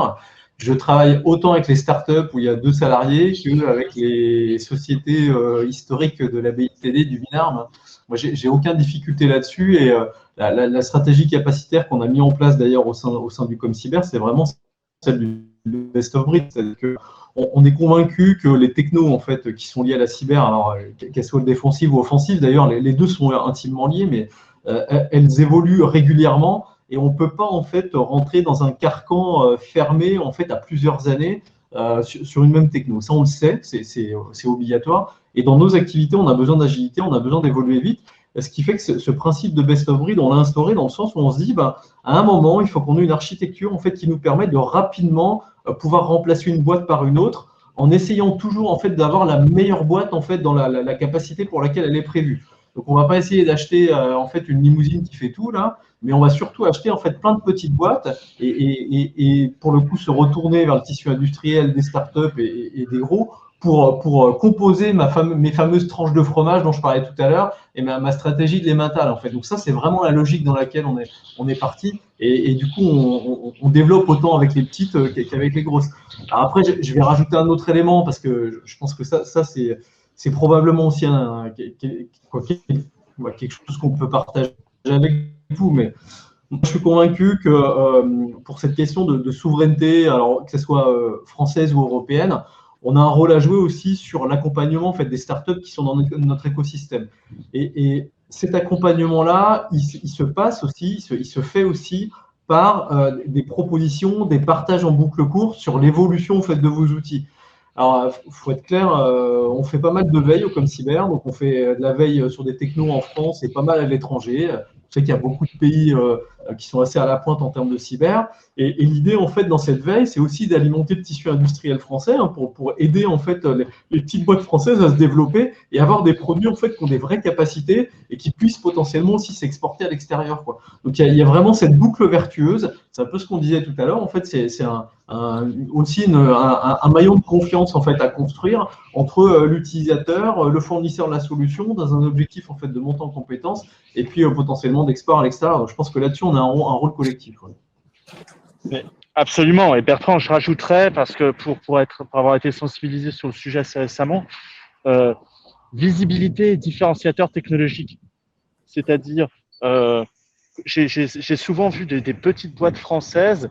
Je travaille autant avec les startups où il y a 2 salariés qu'avec les sociétés historiques de la BITD, du Binarm. Moi, j'ai aucune difficulté là-dessus et la stratégie capacitaire qu'on a mis en place d'ailleurs au sein du ComCyber, c'est vraiment celle du best of breed. C'est-à-dire qu'on est convaincu que les technos en fait qui sont liées à la cyber, alors qu'elles soient défensives ou offensives, d'ailleurs les deux sont intimement liées, mais elles évoluent régulièrement. Et on ne peut pas en fait rentrer dans un carcan fermé en fait à plusieurs années sur une même techno. Ça, on le sait, c'est obligatoire. Et dans nos activités, on a besoin d'agilité, on a besoin d'évoluer vite. Ce qui fait que ce principe de best of breed, on l'a instauré dans le sens où on se dit, à un moment, il faut qu'on ait une architecture en fait qui nous permette de rapidement pouvoir remplacer une boîte par une autre, en essayant toujours en fait d'avoir la meilleure boîte en fait dans la capacité pour laquelle elle est prévue. Donc, on ne va pas essayer d'acheter en fait une limousine qui fait tout là, mais on va surtout acheter en fait plein de petites boîtes et pour le coup se retourner vers le tissu industriel des startups et des gros pour composer mes fameuses tranches de fromage dont je parlais tout à l'heure et ma stratégie de l'emmental en fait. Donc ça c'est vraiment la logique dans laquelle on est parti et du coup on développe autant avec les petites qu'avec les grosses. Alors après je vais rajouter un autre élément parce que je pense que ça c'est probablement aussi quelque chose qu'on peut partager avec vous, mais moi, je suis convaincu que pour cette question de souveraineté, alors que ce soit française ou européenne, on a un rôle à jouer aussi sur l'accompagnement en fait, des startups qui sont dans notre écosystème. Et cet accompagnement-là, il se passe aussi, il se fait aussi par des propositions, des partages en boucle courte sur l'évolution en fait, de vos outils. Alors, il faut être clair, on fait pas mal de veille au ComCyber, donc on fait de la veille sur des technos en France et pas mal à l'étranger. Je sais qu'il y a beaucoup de pays qui sont assez à la pointe en termes de cyber. Et l'idée, en fait, dans cette veille, c'est aussi d'alimenter le tissu industriel français pour aider, en fait, les petites boîtes françaises à se développer et avoir des produits, en fait, qui ont des vraies capacités et qui puissent potentiellement aussi s'exporter à l'extérieur, quoi. Donc, il y a vraiment cette boucle vertueuse. C'est un peu ce qu'on disait tout à l'heure. En fait, c'est aussi un maillon de confiance, en fait, à construire entre l'utilisateur, le fournisseur de la solution, dans un objectif, en fait, de monter en compétences et puis potentiellement d'export à l'extérieur. Donc, je pense que là-dessus, on a un rôle collectif. Ouais. Mais absolument. Et Bertrand, je rajouterais, parce que pour avoir été sensibilisé sur le sujet assez récemment, visibilité et différenciateur technologique. C'est-à-dire, j'ai souvent vu des petites boîtes françaises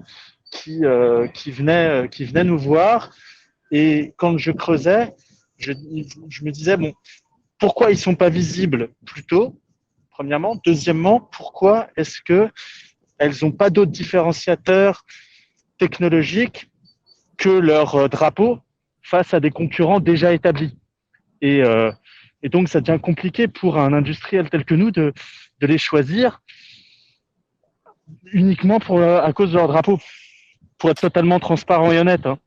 qui venaient nous voir, et quand je creusais, je me disais, bon, pourquoi ils ne sont pas visibles plus tôt, premièrement. Deuxièmement, pourquoi est-ce qu'elles n'ont pas d'autres différenciateurs technologiques que leur drapeau face à des concurrents déjà établis. Et donc, ça devient compliqué pour un industriel tel que nous de les choisir uniquement à cause de leur drapeau, pour être totalement transparent et honnête. Hein.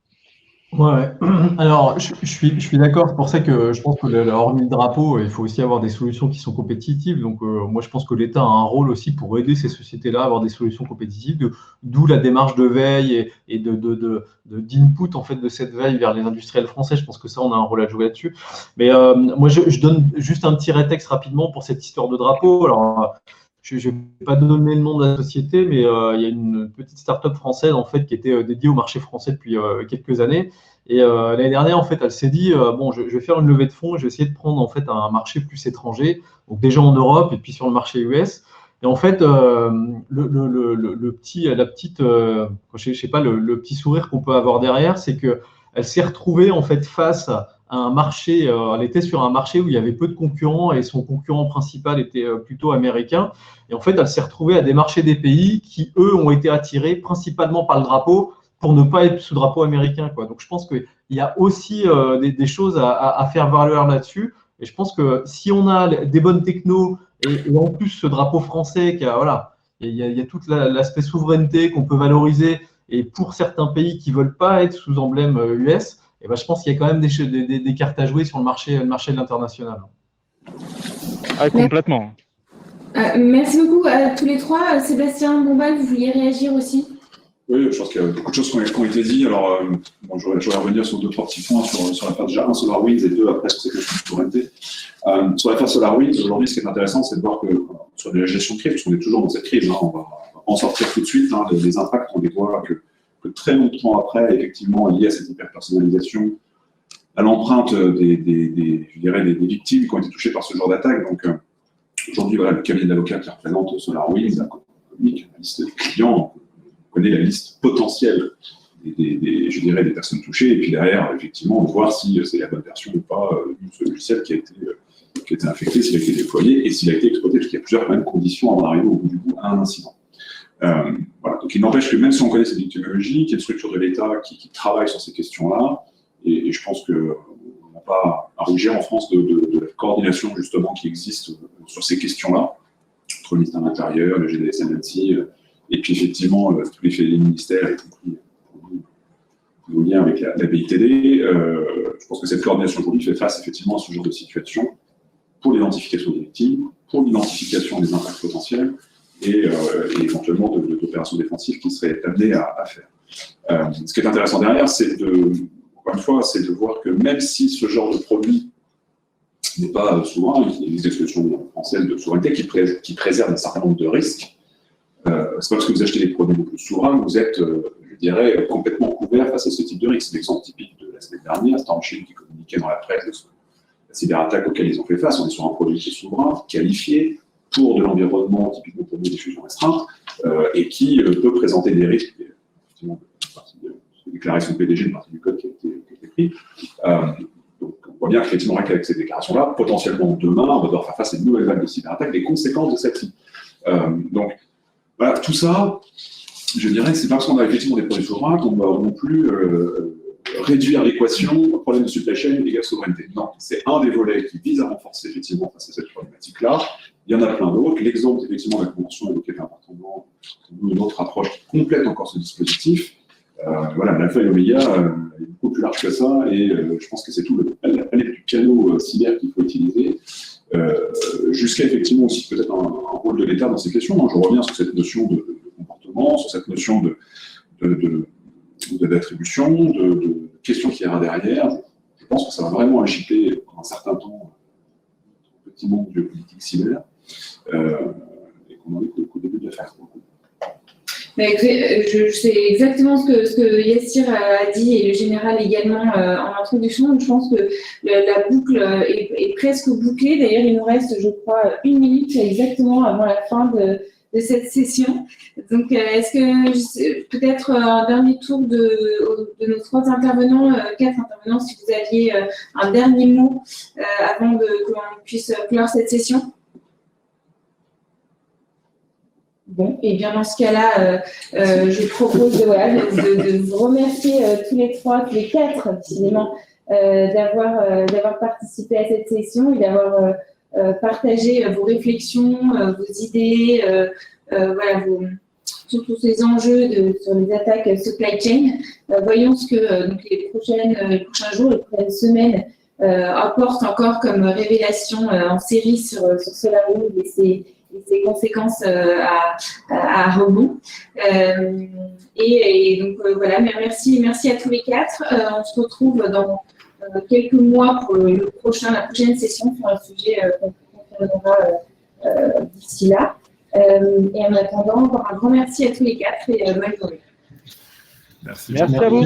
Ouais. Alors, je suis d'accord. C'est pour ça que je pense que hormis le drapeau, il faut aussi avoir des solutions qui sont compétitives. Donc, moi, je pense que l'État a un rôle aussi pour aider ces sociétés-là à avoir des solutions compétitives. D'où la démarche de veille et d'input en fait de cette veille vers les industriels français. Je pense que ça, on a un rôle à jouer là-dessus. Mais moi, je donne juste un petit rétexte rapidement pour cette histoire de drapeau. Alors, je ne vais pas donner le nom de la société, mais il y a une petite start-up française en fait qui était dédiée au marché français depuis quelques années. Et l'année dernière, en fait, elle s'est dit bon, je vais faire une levée de fonds, et je vais essayer de prendre en fait un marché plus étranger, donc déjà en Europe et puis sur le marché US. Et en fait, le petit sourire qu'on peut avoir derrière, c'est que elle s'est retrouvée en fait face à un marché. Elle était sur un marché où il y avait peu de concurrents et son concurrent principal était plutôt américain. Et en fait, elle s'est retrouvée à démarcher des pays qui, eux, ont été attirés principalement par le drapeau pour ne pas être sous drapeau américain, quoi. Donc, je pense qu'il y a aussi des choses à faire valoir là-dessus. Et je pense que si on a des bonnes technos et en plus ce drapeau français, voilà, il y a tout l'aspect souveraineté qu'on peut valoriser. Et pour certains pays qui ne veulent pas être sous emblème US, et ben, je pense qu'il y a quand même des cartes à jouer sur le marché de l'international. Ah, complètement. Merci beaucoup à tous les trois. Sébastien Bombal, vous vouliez réagir aussi? Oui, je pense qu'il y a beaucoup de choses qui ont été dites. Alors, bon, je vais revenir sur 2-3 petits points sur la phase déjà 1 SolarWinds et 2 après sur ces questions de souveraineté. Sur la phase SolarWinds, aujourd'hui, ce qui est intéressant, c'est de voir que sur la gestion de crise, parce qu'on est toujours dans cette crise, hein, on va en sortir tout de suite. Hein, les impacts, on les voit que très longtemps après, effectivement, lié à cette hyper-personnalisation, à l'empreinte des victimes qui ont été touchées par ce genre d'attaque. Donc, aujourd'hui, voilà, le cabinet d'avocats qui représente SolarWinds, la liste des clients, on connaît la liste potentielle des personnes touchées, et puis derrière, effectivement, voir si c'est la bonne version ou pas de ce logiciel qui a été infecté, s'il a été déployé et s'il a été exploité, parce qu'il y a plusieurs quand même, conditions avant d'arriver au bout du bout à un incident. Voilà. Donc, il n'empêche que même si on connaît cette technologie, qu'il y a une structure de l'État qui travaille sur ces questions-là, et je pense qu'on n'a pas à rougir en France de la coordination justement qui existe sur ces questions-là, entre le ministère de l'Intérieur, le GDSNLC, et puis effectivement tous les ministères, y compris nos liens avec la BITD. Je pense que cette coordination aujourd'hui fait face effectivement à ce genre de situation pour l'identification des victimes, pour l'identification des impacts potentiels, et éventuellement d'opérations défensives qui seraient amenées à faire. Ce qui est intéressant derrière, encore une fois, c'est de voir que même si ce genre de produit n'est pas souverain, il y a des expressions françaises de souveraineté qui préservent un certain nombre de risques. C'est pas parce que vous achetez des produits beaucoup plus souverains que vous êtes, je dirais, complètement couvert face à ce type de risque. C'est l'exemple typique de la semaine dernière, Stormshield qui communiquait dans la presse la cyberattaque auquel ils ont fait face. On est sur un produit qui est souverain, qualifié, pour de l'environnement, typiquement pour des diffusions restreintes, et qui peut présenter des risques. Effectivement, une déclaration PDG, une partie du code qui a été pris. Donc, on voit bien qu'effectivement, avec ces déclarations-là, potentiellement demain, on va devoir faire face à une nouvelle vague de cyberattaque, des conséquences de celle-ci. Donc, voilà, tout ça, je dirais que c'est pas parce qu'on a effectivement des produits souverains qu'on doit non plus réduire l'équation problème de supply chain égale souveraineté. Non, c'est un des volets qui vise à renforcer effectivement face à cette problématique-là. Il y en a plein d'autres. L'exemple effectivement de la convention évoquée par Martin, une autre approche qui complète encore ce dispositif. Voilà, l'alpha et l'oméga est beaucoup plus large que ça, et je pense que c'est tout la palette du piano cyber qu'il faut utiliser, jusqu'à effectivement aussi peut-être un rôle de l'État dans ces questions. Je reviens sur cette notion de comportement, sur cette notion d'attribution, de questions qu'il y aura derrière. Je pense que ça va vraiment agiter pendant un certain temps le petit monde géopolitique cyber, et qu'on en est qu'au début de l'affaire. Je sais exactement ce que Yassir a dit et le général également en introduction. Je pense que la boucle est presque bouclée. D'ailleurs, il nous reste, je crois, 1 minute exactement avant la fin de cette session. Donc, est-ce que peut-être un dernier tour de nos 3 intervenants, 4 intervenants, si vous aviez un dernier mot avant que l'on puisse clore cette session? Bon, et bien dans ce cas-là, je propose de vous remercier tous les 4, décidément, d'avoir participé à cette session et d'avoir partagé vos réflexions, vos idées, sur tous ces enjeux sur les attaques supply chain. Voyons ce que donc, les prochains jours, les prochaines semaines apportent encore comme révélation en série sur SolarWinds et ses conséquences à rebond. Et donc voilà, merci à tous les 4. On se retrouve dans quelques mois pour la prochaine session sur un sujet qu'on confirmera d'ici là. Et en attendant, encore un grand merci à tous les 4 et bonne journée. Merci. Merci à vous.